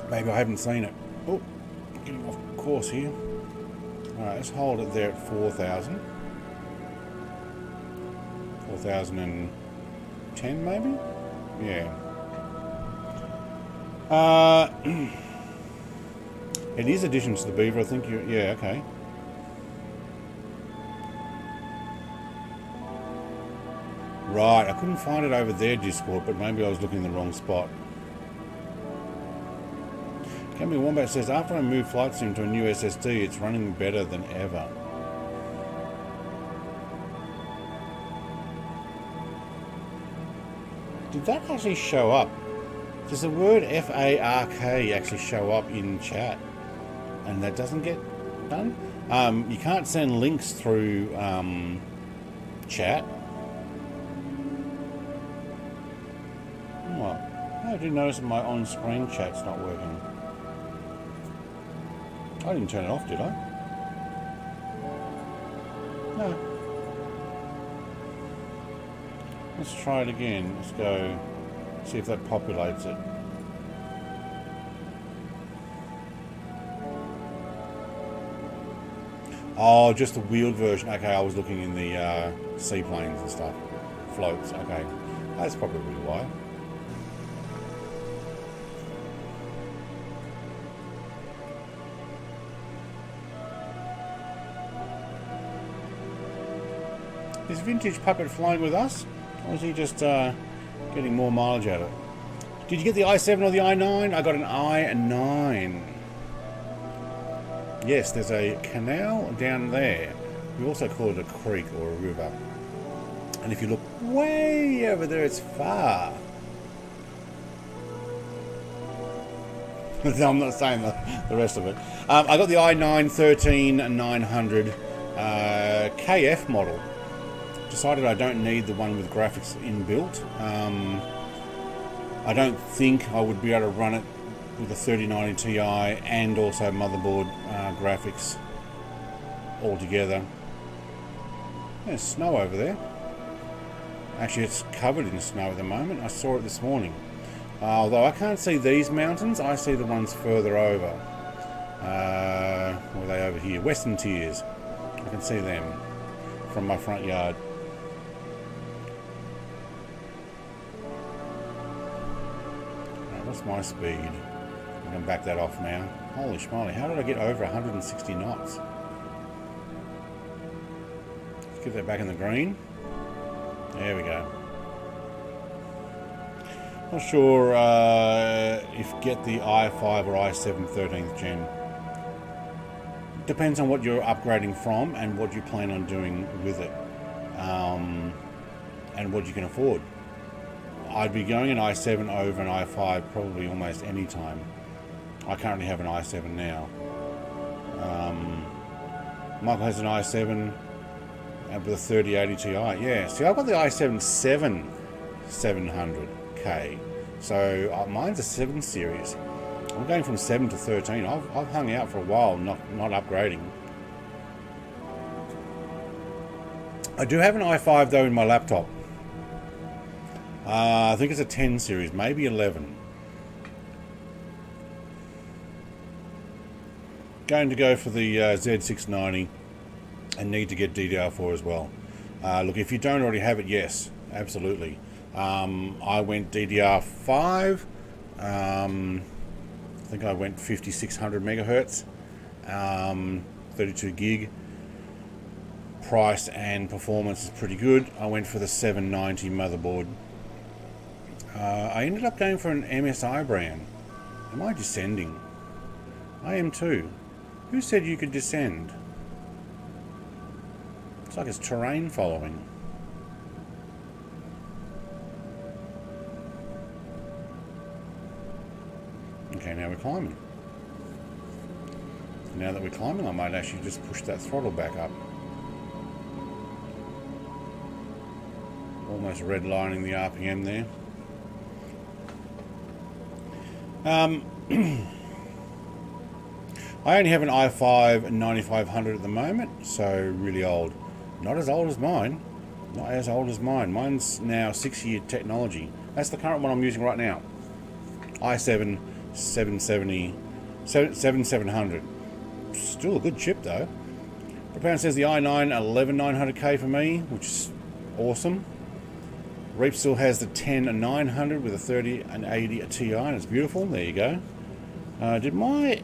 Maybe I haven't seen it. Oh, getting off course here. Alright, let's hold it there at 4,000. 4,010 maybe? Yeah. It is additions to the Beaver, I think. Yeah, okay. Right, I couldn't find it over their Discord, but maybe I was looking in the wrong spot. Camping Wombat says, after I moved Flight Sim to a new SSD, it's running better than ever. Did that actually show up? Does the word F-A-R-K actually show up in chat? And that doesn't get done? You can't send links through chat. What? I did notice that my on-screen chat's not working. I didn't turn it off, did I? No. Let's try it again. Let's go see if that populates it. Oh, just the wheeled version. Okay, I was looking in the seaplanes and stuff. Floats, okay. That's probably why. Is Vintage Puppet flying with us? Or is he just getting more mileage out of it? Did you get the i7 or the i9? I got an i9. Yes, there's a canal down there. We also call it a creek or a river. And if you look way over there, it's far. No, I'm not saying the rest of it. I got the i9 13900 KF model. Decided I don't need the one with graphics inbuilt. I don't think I would be able to run it with a 3090 Ti and also motherboard graphics all together. There's snow over there. Actually, it's covered in snow at the moment. I saw it this morning. Although I can't see these mountains, I see the ones further over. Or are they over here? Western Tiers. I can see them from my front yard. What's my speed? I'm going to back that off now. Holy schmoly, how did I get over 160 knots? Let's get that back in the green. There we go. Not sure if get the i5 or i7 13th gen. Depends on what you're upgrading from and what you plan on doing with it. And what you can afford. I'd be going an i7 over an i5 probably almost any time. I currently have an i7 now. Michael has an i7 with a 3080 Ti. Yeah, see, I've got the i7 700K. So mine's a 7 series. I'm going from 7 to 13. I've hung out for a while, not upgrading. I do have an i5 though in my laptop. I think it's a 10 series, maybe 11. Going to go for the Z690 and need to get DDR4 as well. Look, if you don't already have it, yes, absolutely. I went DDR5. I think I went 5600 megahertz, 32 gig. Price and performance is pretty good. I went for the 790 motherboard. I ended up going for an MSI brand. Am I descending? I am too. Who said you could descend? It's like it's terrain following. Okay, now we're climbing. Now that we're climbing, I might actually just push that throttle back up. Almost redlining the RPM there. I only have an i5 9500 at the moment, so really old. Not as old as mine. Not as old as mine. Mine's now 6-year technology. That's the current one I'm using right now. i7 7700. Still a good chip though. Propound says the i9 11900K for me, which is awesome. Reap still has the 10900 with a 3080 Ti, and it's beautiful. There you go. Did my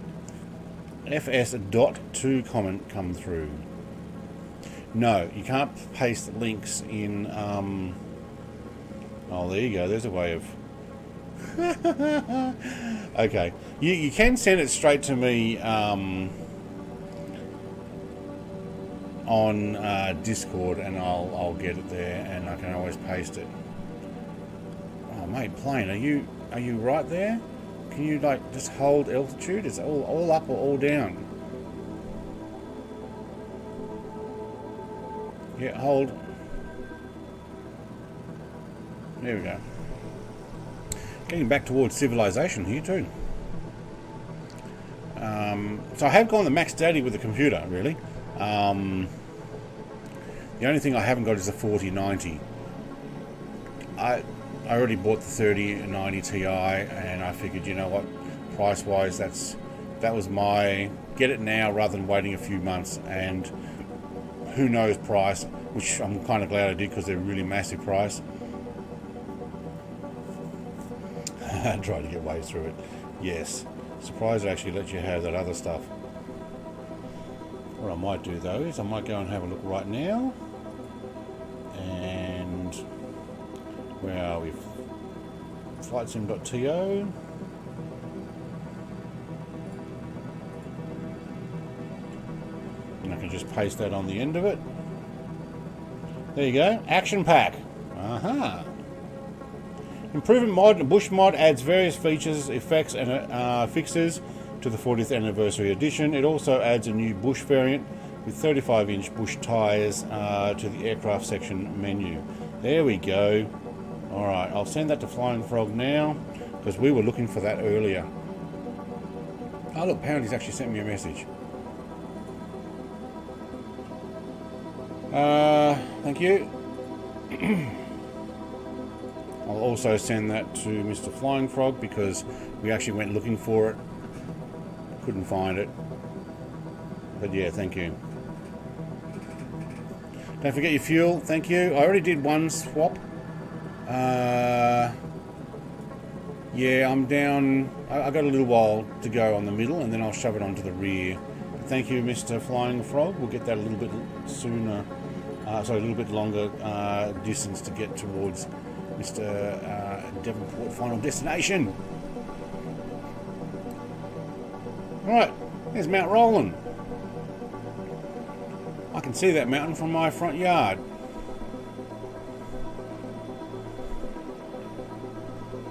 FS.2 comment come through? No, you can't paste links in. Oh, there you go. There's a way of. Okay, you can send it straight to me on Discord, and I'll get it there, and I can always paste it. Oh, mate, plane, are you right there? Can you like just hold altitude? It's all up or all down? Yeah, hold. There we go. Getting back towards civilization here too. So I have gone the max data with the computer, really. The only thing I haven't got is a 4090. I already bought the 3090 Ti, and I figured, you know what, price-wise, that was my get it now rather than waiting a few months, and who knows price, which I'm kind of glad I did because they're really massive price. I tried to get way through it. Yes. Surprised I actually let you have that other stuff. What I might do though is I might go and have a look right now. And where are we? Flightsim.to. And I can just paste that on the end of it. There you go. Action pack. Aha. Improvement mod, Bush mod adds various features, effects and fixes to the 40th anniversary edition. It also adds a new Bush variant with 35-inch Bush tyres to the aircraft section menu. There we go. Alright, I'll send that to Flying Frog now, because we were looking for that earlier. Oh look, Poundy's actually sent me a message. Thank you. I'll also send that to Mr. Flying Frog because we actually went looking for it. Couldn't find it. But yeah, thank you. Don't forget your fuel. Thank you. I already did one swap. Yeah, I'm down. I got a little while to go on the middle, and then I'll shove it onto the rear. But thank you, Mr. Flying Frog. We'll get that a little bit sooner. Sorry, a little bit longer distance to get towards Mr. Devonport final destination. Right, there's Mount Roland. I can see that mountain from my front yard.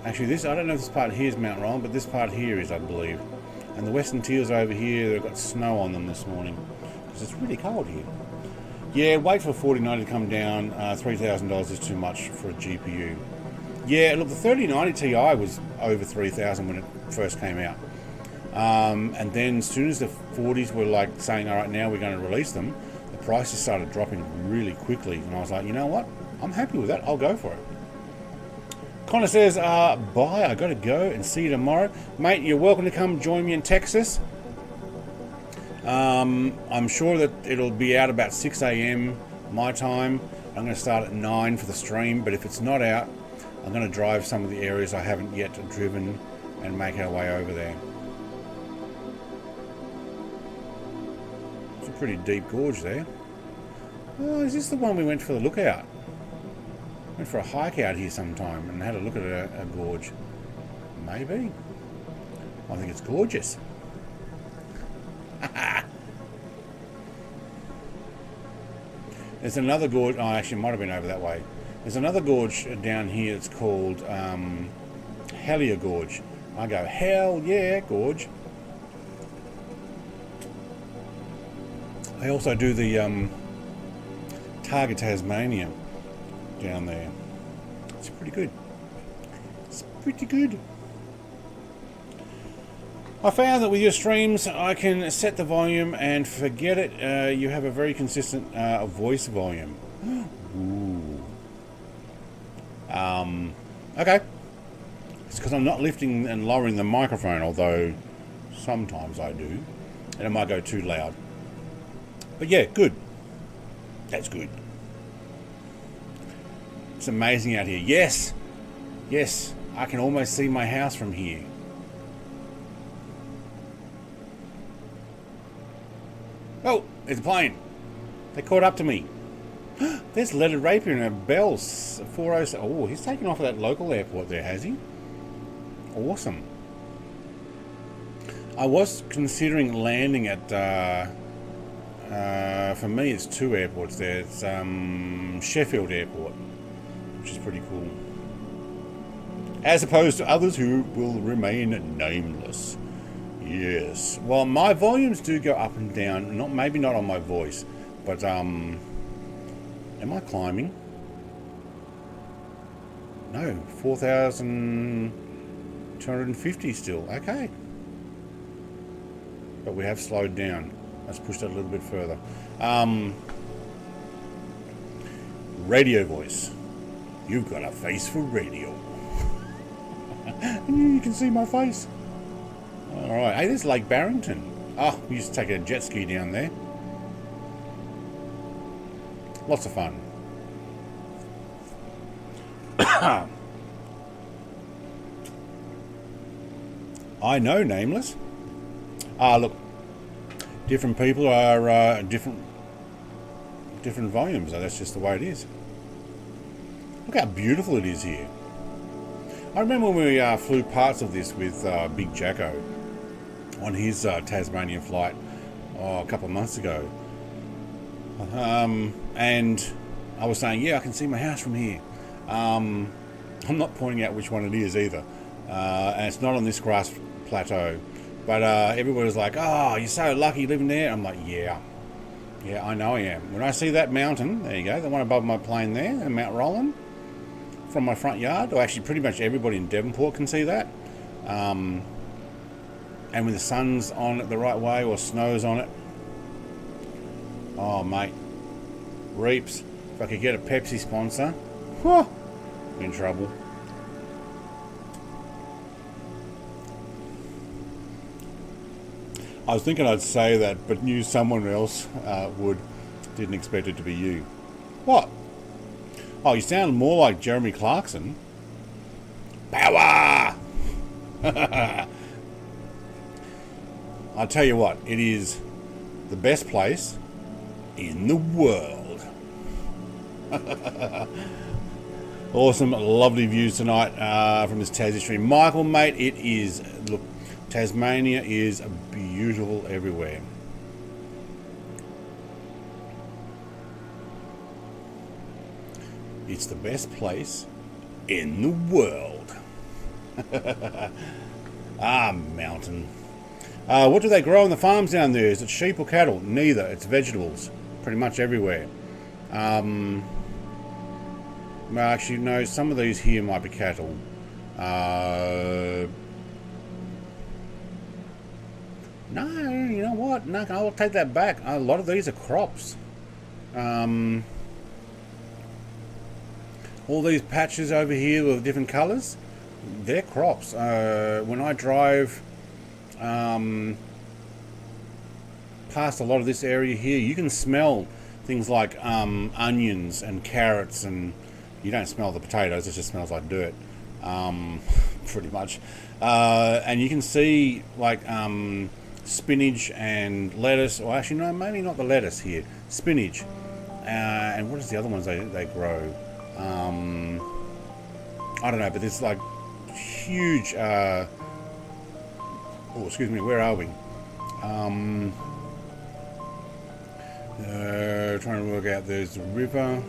Actually, I don't know if this part here is Mount Roland, but this part here is, I believe. And the Western Teals over here, they've got snow on them this morning because it's really cold here. Yeah, wait for 4090 to come down. $3,000 is too much for a GPU. Yeah, look, the 3090 Ti was over $3,000 when it first came out. And then as soon as the 40s were like saying, all right, now we're going to release them, the prices started dropping really quickly. And I was like, you know what? I'm happy with that. I'll go for it. Connor says, bye, I got to go and see you tomorrow. Mate, you're welcome to come join me in Texas. I'm sure that it'll be out about 6 a.m. my time. I'm going to start at 9 for the stream, but if it's not out, I'm going to drive some of the areas I haven't yet driven and make our way over there. It's a pretty deep gorge there. Oh, is this the one we went for the lookout? Went for a hike out here sometime and had a look at a gorge. Maybe. I think it's gorgeous. There's another gorge. Oh, actually, it might have been over that way. There's another gorge down here. It's called Hellier Gorge. I go, hell yeah, gorge. I also do the Target Tasmania down there. It's pretty good. It's pretty good. I found that with your streams, I can set the volume and forget it. You have a very consistent voice volume. Ooh. Okay. It's because I'm not lifting and lowering the microphone, although sometimes I do. And it might go too loud. But yeah, good. That's good. It's amazing out here. Yes. Yes. I can almost see my house from here. Oh, it's a plane. They caught up to me. There's leaded rapier and a Bell's 407. Oh, he's taken off at that local airport there, has he? Awesome. I was considering landing at, for me it's 2 airports there. It's Sheffield Airport, which is pretty cool. As opposed to others who will remain nameless. Yes. Well, my volumes do go up and down. Maybe not on my voice, but am I climbing? No, 4,250 still. Okay. But we have slowed down. Let's push that a little bit further. Radio voice. You've got a face for radio. And you can see my face. Alright, hey, there's Lake Barrington. Oh, we used to take a jet ski down there. Lots of fun. I know, nameless. Look, different people are different volumes. That's just the way it is. Look how beautiful it is here. I remember when we flew parts of this with Big Jacko on his Tasmanian flight a couple of months ago. And I was saying, yeah, I can see my house from here. I'm not pointing out which one it is either. And it's not on this grass plateau. But everybody was like, oh, you're so lucky living there. I'm like, yeah. Yeah, I know I am. When I see that mountain, there you go, the one above my plane there, and Mount Roland, from my front yard, or actually pretty much everybody in Devonport can see that. And when the sun's on it the right way or snow's on it, oh mate, reaps. If I could get a Pepsi sponsor, whew, in trouble. I was thinking I'd say that, but knew someone else would. Didn't expect it to be you. What? Oh, you sound more like Jeremy Clarkson. Power! I'll tell you what, it is the best place in the world. Awesome, lovely views tonight from this Tassie stream. Michael, mate, it is, look, Tasmania is beautiful everywhere. It's the best place in the world. Mountain. What do they grow on the farms down there? Is it sheep or cattle? Neither. It's vegetables. Pretty much everywhere. Well, actually, no, some of these here might be cattle. No, you know what? No, I'll take that back. A lot of these are crops. All these patches over here with different colours, they're crops. When I drive past a lot of this area here, you can smell things like onions and carrots, and you don't smell the potatoes, it just smells like dirt, pretty much. And you can see like spinach and lettuce, or actually no, maybe not the lettuce here, spinach. And what is the other ones they grow? I don't know, but there's like huge oh, excuse me, where are we? Trying to work out, there's a river,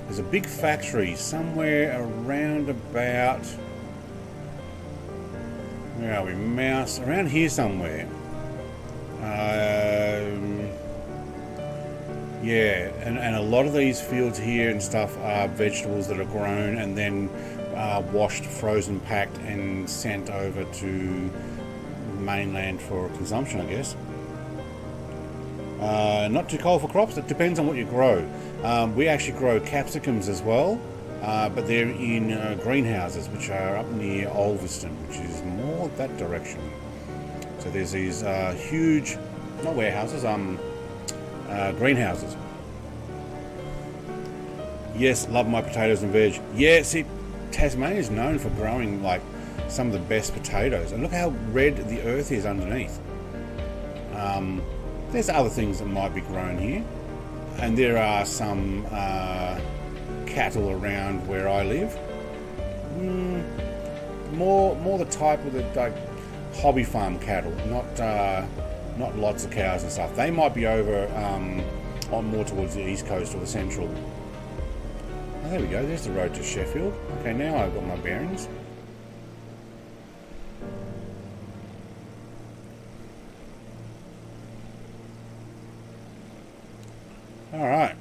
there's a big factory somewhere around about, where are we, mouse, around here somewhere. Yeah, and a lot of these fields here and stuff are vegetables that are grown and then washed, frozen, packed and sent over to mainland for consumption, I guess. Not too cold for crops. It depends on what you grow. We actually grow capsicums as well, but they're in greenhouses, which are up near Ulverston, which is more that direction. So there's these huge, not warehouses, greenhouses. Yes, love my potatoes and veg. Yeah, see, Tasmania is known for growing like some of the best potatoes, and look how red the earth is underneath. There's other things that might be grown here, and there are some cattle around where I live. More the type of the like hobby farm cattle, not lots of cows and stuff. They might be over on more towards the east coast or the central. Oh, there we go. There's the road to Sheffield. Okay, now I've got my bearings. All right.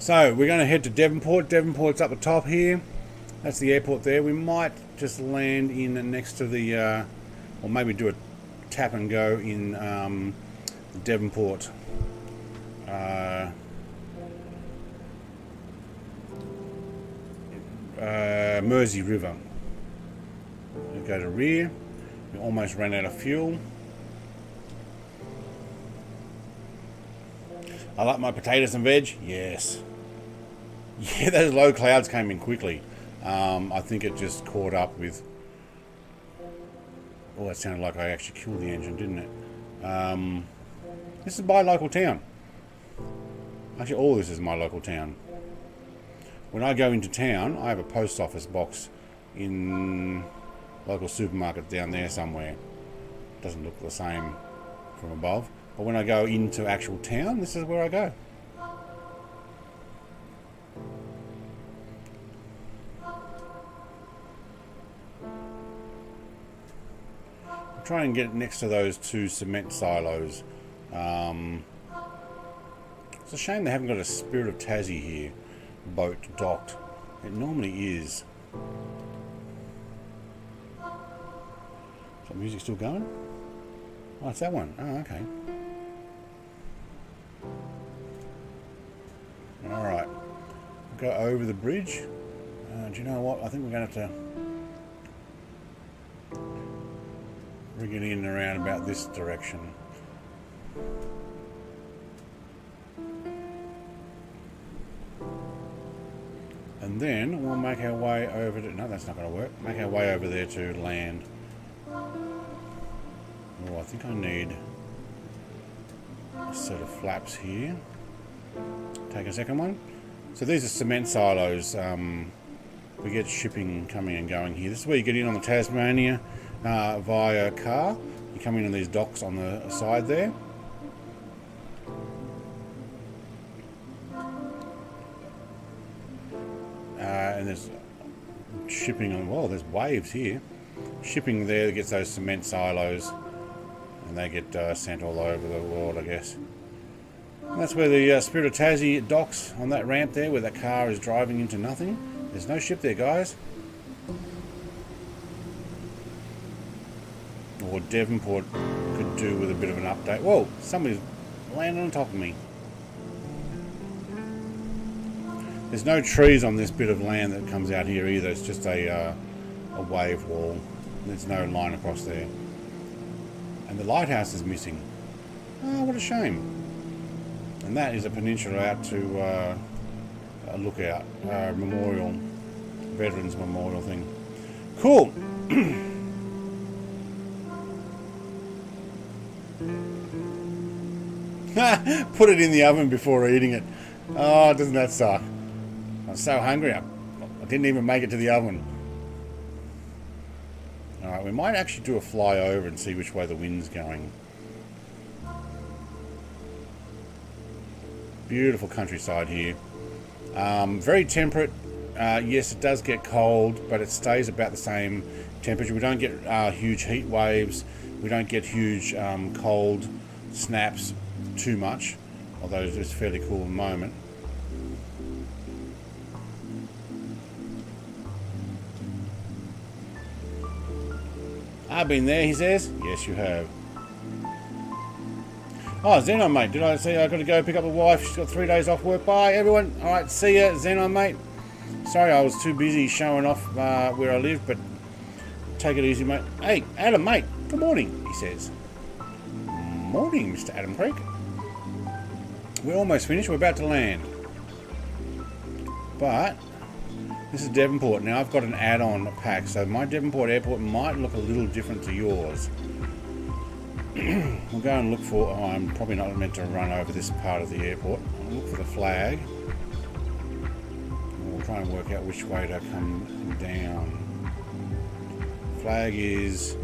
So we're going to head to Devonport. Devonport's up the top here. That's the airport there. We might just land in next to the, or maybe do a tap and go in Devonport. Mersey River. We go to rear. We almost ran out of fuel. I like my potatoes and veg. Yes. Yeah, those low clouds came in quickly. I think it just caught up with... Oh, that sounded like I actually killed the engine, didn't it? This is my local town. Actually, all this is my local town. When I go into town, I have a post office box in local supermarket down there somewhere. Doesn't look the same from above. But when I go into actual town, this is where I go. I'll try and get next to those two cement silos. It's a shame they haven't got a Spirit of Tassie here boat docked. It normally is. Is that music still going? Oh, it's that one. Oh, okay. Alright. Go over the bridge. Do you know what? I think we're going to have to rig it in around about this direction. And then we'll make our way over to... No, that's not going to work. Make our way over there to land. Oh, I think I need a set of flaps here. Take a second one. So these are cement silos. We get shipping coming and going here. This is where you get in on the Tasmania via car. You come in on these docks on the side there. And there's shipping on... Well, there's waves here. Shipping there that gets those cement silos. And they get sent all over the world, I guess. And that's where the Spirit of Tassie docks, on that ramp there, where that car is driving into nothing. There's no ship there, guys. Or Devonport could do with a bit of an update. Whoa, somebody's landing on top of me. There's no trees on this bit of land that comes out here either. It's just a wave wall. There's no line across there. And the lighthouse is missing. Oh, what a shame. And that is a peninsula out to a lookout, memorial, veterans memorial thing. Cool. Put it in the oven before eating it. Oh, doesn't that suck? I'm so hungry. I didn't even make it to the oven. Alright, we might actually do a fly over and see which way the wind's going. Beautiful countryside here. Very temperate. Yes, it does get cold, but it stays about the same temperature. We don't get huge heat waves. We don't get huge cold snaps too much, although it's fairly cool at the moment. I've been there, he says. Yes, you have. Oh, Xenon, mate. Did I say I've got to go pick up the wife? She's got 3 days off work. Bye, everyone. All right, see ya, Xenon, mate. Sorry, I was too busy showing off where I live, but take it easy, mate. Hey, Adam, mate. Good morning, he says. Morning, Mr. Adam Creek. We're almost finished. We're about to land. But this is Devonport. Now, I've got an add-on pack, so my Devonport airport might look a little different to yours. We'll go and look for... Oh, I'm probably not meant to run over this part of the airport. I'll look for the flag. We'll try and work out which way to come down. Flag is...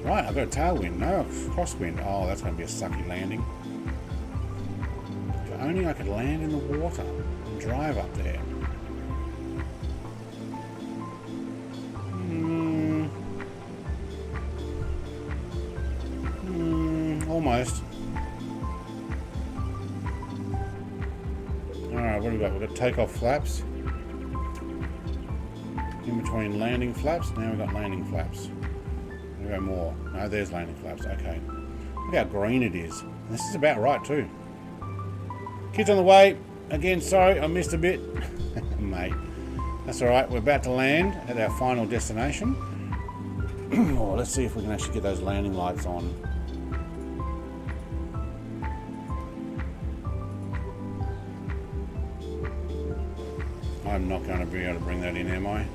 Right, I've got a tailwind. No, crosswind. Oh, that's going to be a sucky landing. If only I could land in the water and drive up there. Almost. Alright, what have we got? We've got takeoff flaps. In between landing flaps. Now we've got landing flaps. There we go more. No, there's landing flaps. Okay. Look how green it is. This is about right too. Kids on the way. Again, sorry, I missed a bit. Mate. That's alright. We're about to land at our final destination. Oh, let's see if we can actually get those landing lights on. I'm not going to be able to bring that in, am I?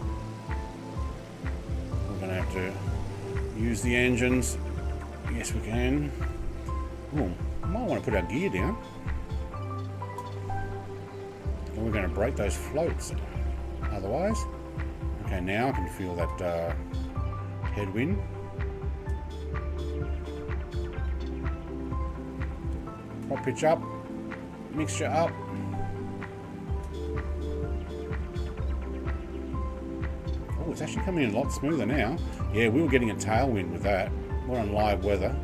We're going to have to use the engines. Yes, we can. Oh, I might want to put our gear down. And we're going to break those floats. Otherwise, okay, now I can feel that headwind. Prop pitch up, mixture up. Oh, it's actually coming in a lot smoother now. Yeah, we were getting a tailwind with that. We're on live weather.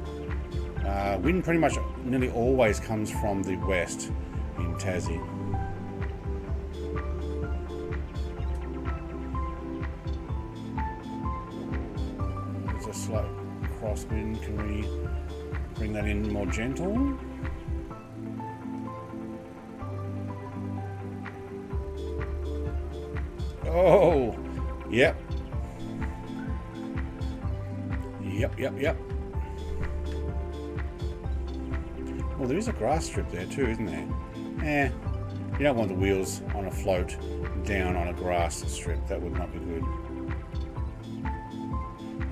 Wind pretty much nearly always comes from the west in Tassie. There's a slight crosswind. Can we bring that in more gentle? Oh, yep. Yep. Well, there is a grass strip there too, isn't there? You don't want the wheels on a float down on a grass strip. That would not be good.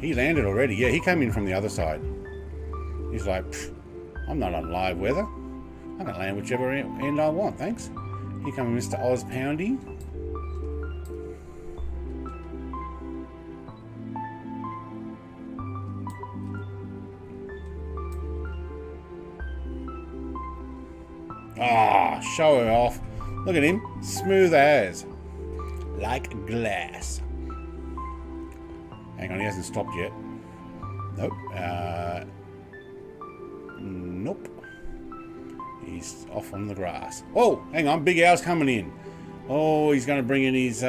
He landed already. Yeah, he came in from the other side. He's like, I'm not on live weather. I can land whichever end I want, thanks. Here comes Mr. Oz Poundy. Ah, show her off. Look at him. Smooth as. Like glass. Hang on, he hasn't stopped yet. Nope. Nope. He's off on the grass. Oh, hang on. Big Al's coming in. Oh, he's going to bring in his...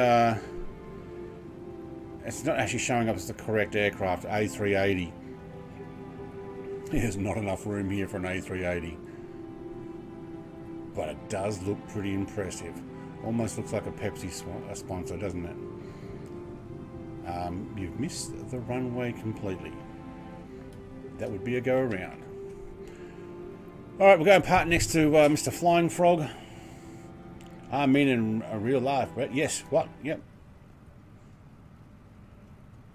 It's not actually showing up as the correct aircraft. A380. There's not enough room here for an A380. But it does look pretty impressive. Almost looks like a Pepsi sponsor, doesn't it? You've missed the runway completely. That would be a go around. Alright, we're going to park next to Mr. Flying Frog. I mean in real life, Brett. Yes, what? Yep.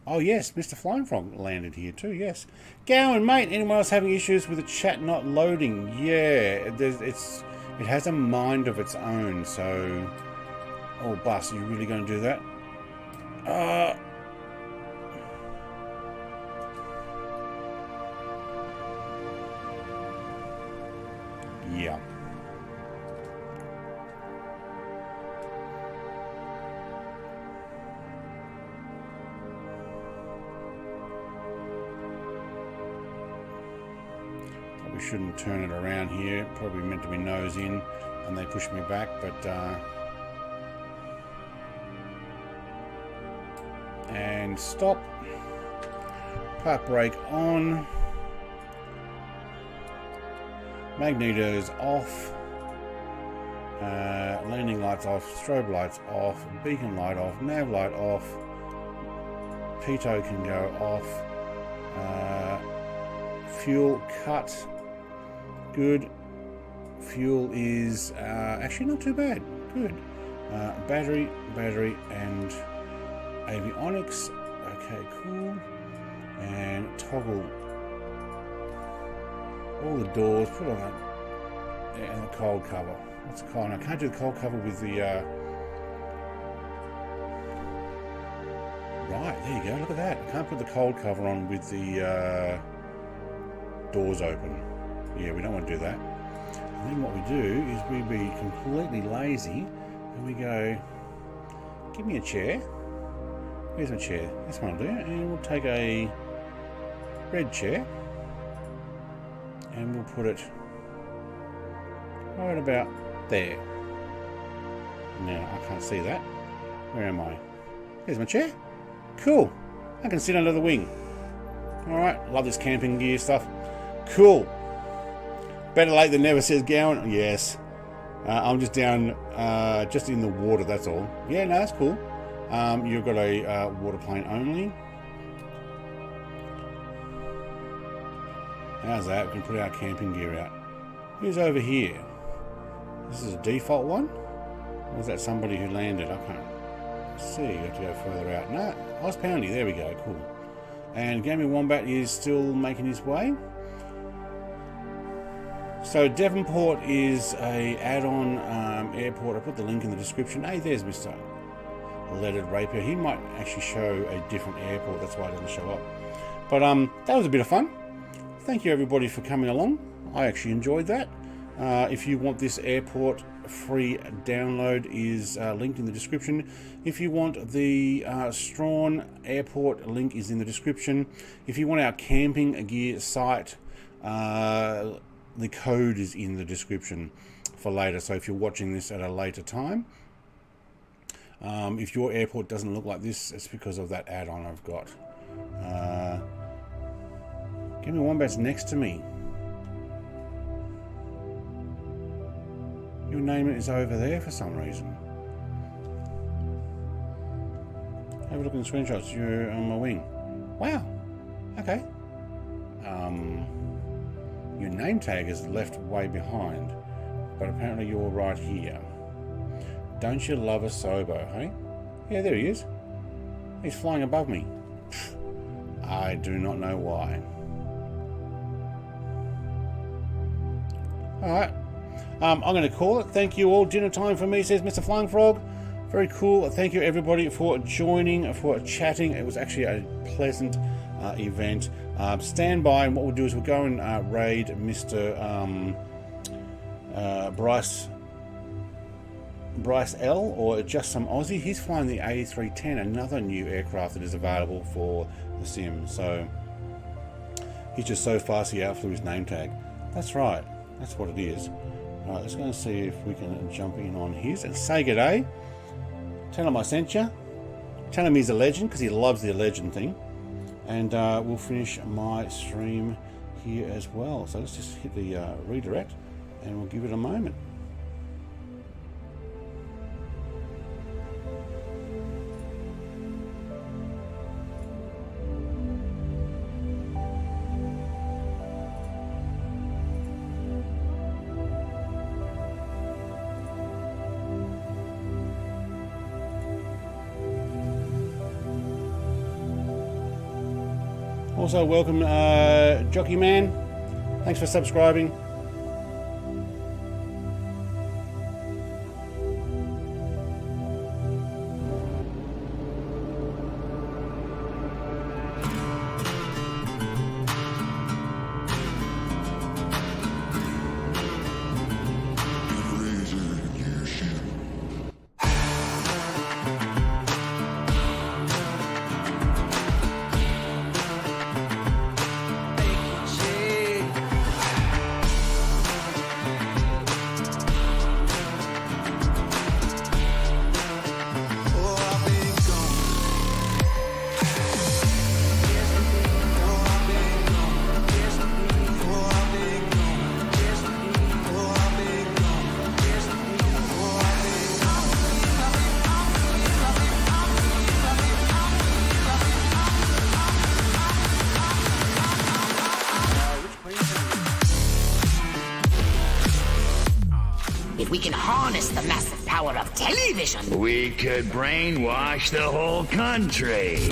Oh yes, Mr. Flying Frog landed here too, yes. Gowan, mate, anyone else having issues with the chat not loading? Yeah, it has a mind of its own, so... Oh, Bus, are you really going to do that? Yeah. shouldn't turn it around here. Probably meant to be nose in, and they pushed me back, but and stop. Park brake on. Magnetos off. Landing lights off. Strobe lights off. Beacon light off. Nav light off. Pitot can go off. Fuel cut. Good. Fuel is actually not too bad. Good. Battery, and avionics. Okay, cool. And toggle all the doors. Put on that. Yeah, and the cold cover. What's the cold? I can't do the cold cover with the. Right, there you go. Look at that. I can't put the cold cover on with the doors open. Yeah, we don't want to do that. And then what we do is we be completely lazy and we go, give me a chair. Where's my chair? This one will do. And we'll take a red chair and we'll put it right about there. Now, I can't see that. Where am I? There's my chair. Cool. I can sit under the wing. Alright, love this camping gear stuff. Cool. Better late than never, says Gowan. Yes. I'm just down, just in the water, that's all. Yeah, no, that's cool. You've got a water plane only. How's that? We can put our camping gear out. Who's over here? This is a default one? Or is that somebody who landed? I can't see. You have to go further out. No, Ozpoundy. There we go. Cool. And Gaming Wombat is still making his way. So Devonport is a add-on airport. I put the link in the description. Hey, there's Mr. Leaded Rapier. He might actually show a different airport. That's why it doesn't show up. But that was a bit of fun. Thank you everybody for coming along. I actually enjoyed that. If you want this airport, free download is linked in the description. If you want the Strawn airport, link is in the description. If you want our camping gear site, the code is in the description for later. So if you're watching this at a later time, if your airport doesn't look like this, it's because of that add-on I've got. Give me Wombat's next to me. Your name is over there for some reason. Have a look in the screenshots. You're on my wing. Wow. Okay. Your name tag is left way behind, but apparently you're right here. Don't you love a Sobo, hey? Yeah, there he is. He's flying above me. I do not know why. Alright. I'm going to call it. Thank you all. Dinner time for me, says Mr. Flying Frog. Very cool. Thank you everybody for joining, for chatting. It was actually a pleasant event. Stand by, and what we'll do is we'll go and raid Mr. Bryce L, or just some Aussie. He's flying the A310, another new aircraft that is available for the sim. So he's just so fast he outflew his name tag. That's right. That's what it is. Alright, let's go and see if we can jump in on his and say g'day. Tell him I sent you. Tell him he's a legend, because he loves the legend thing. And we'll finish my stream here as well. So let's just hit the redirect and we'll give it a moment. Also, welcome, Jockey Man. Thanks for subscribing. If we can harness the massive power of television, We could brainwash the whole country.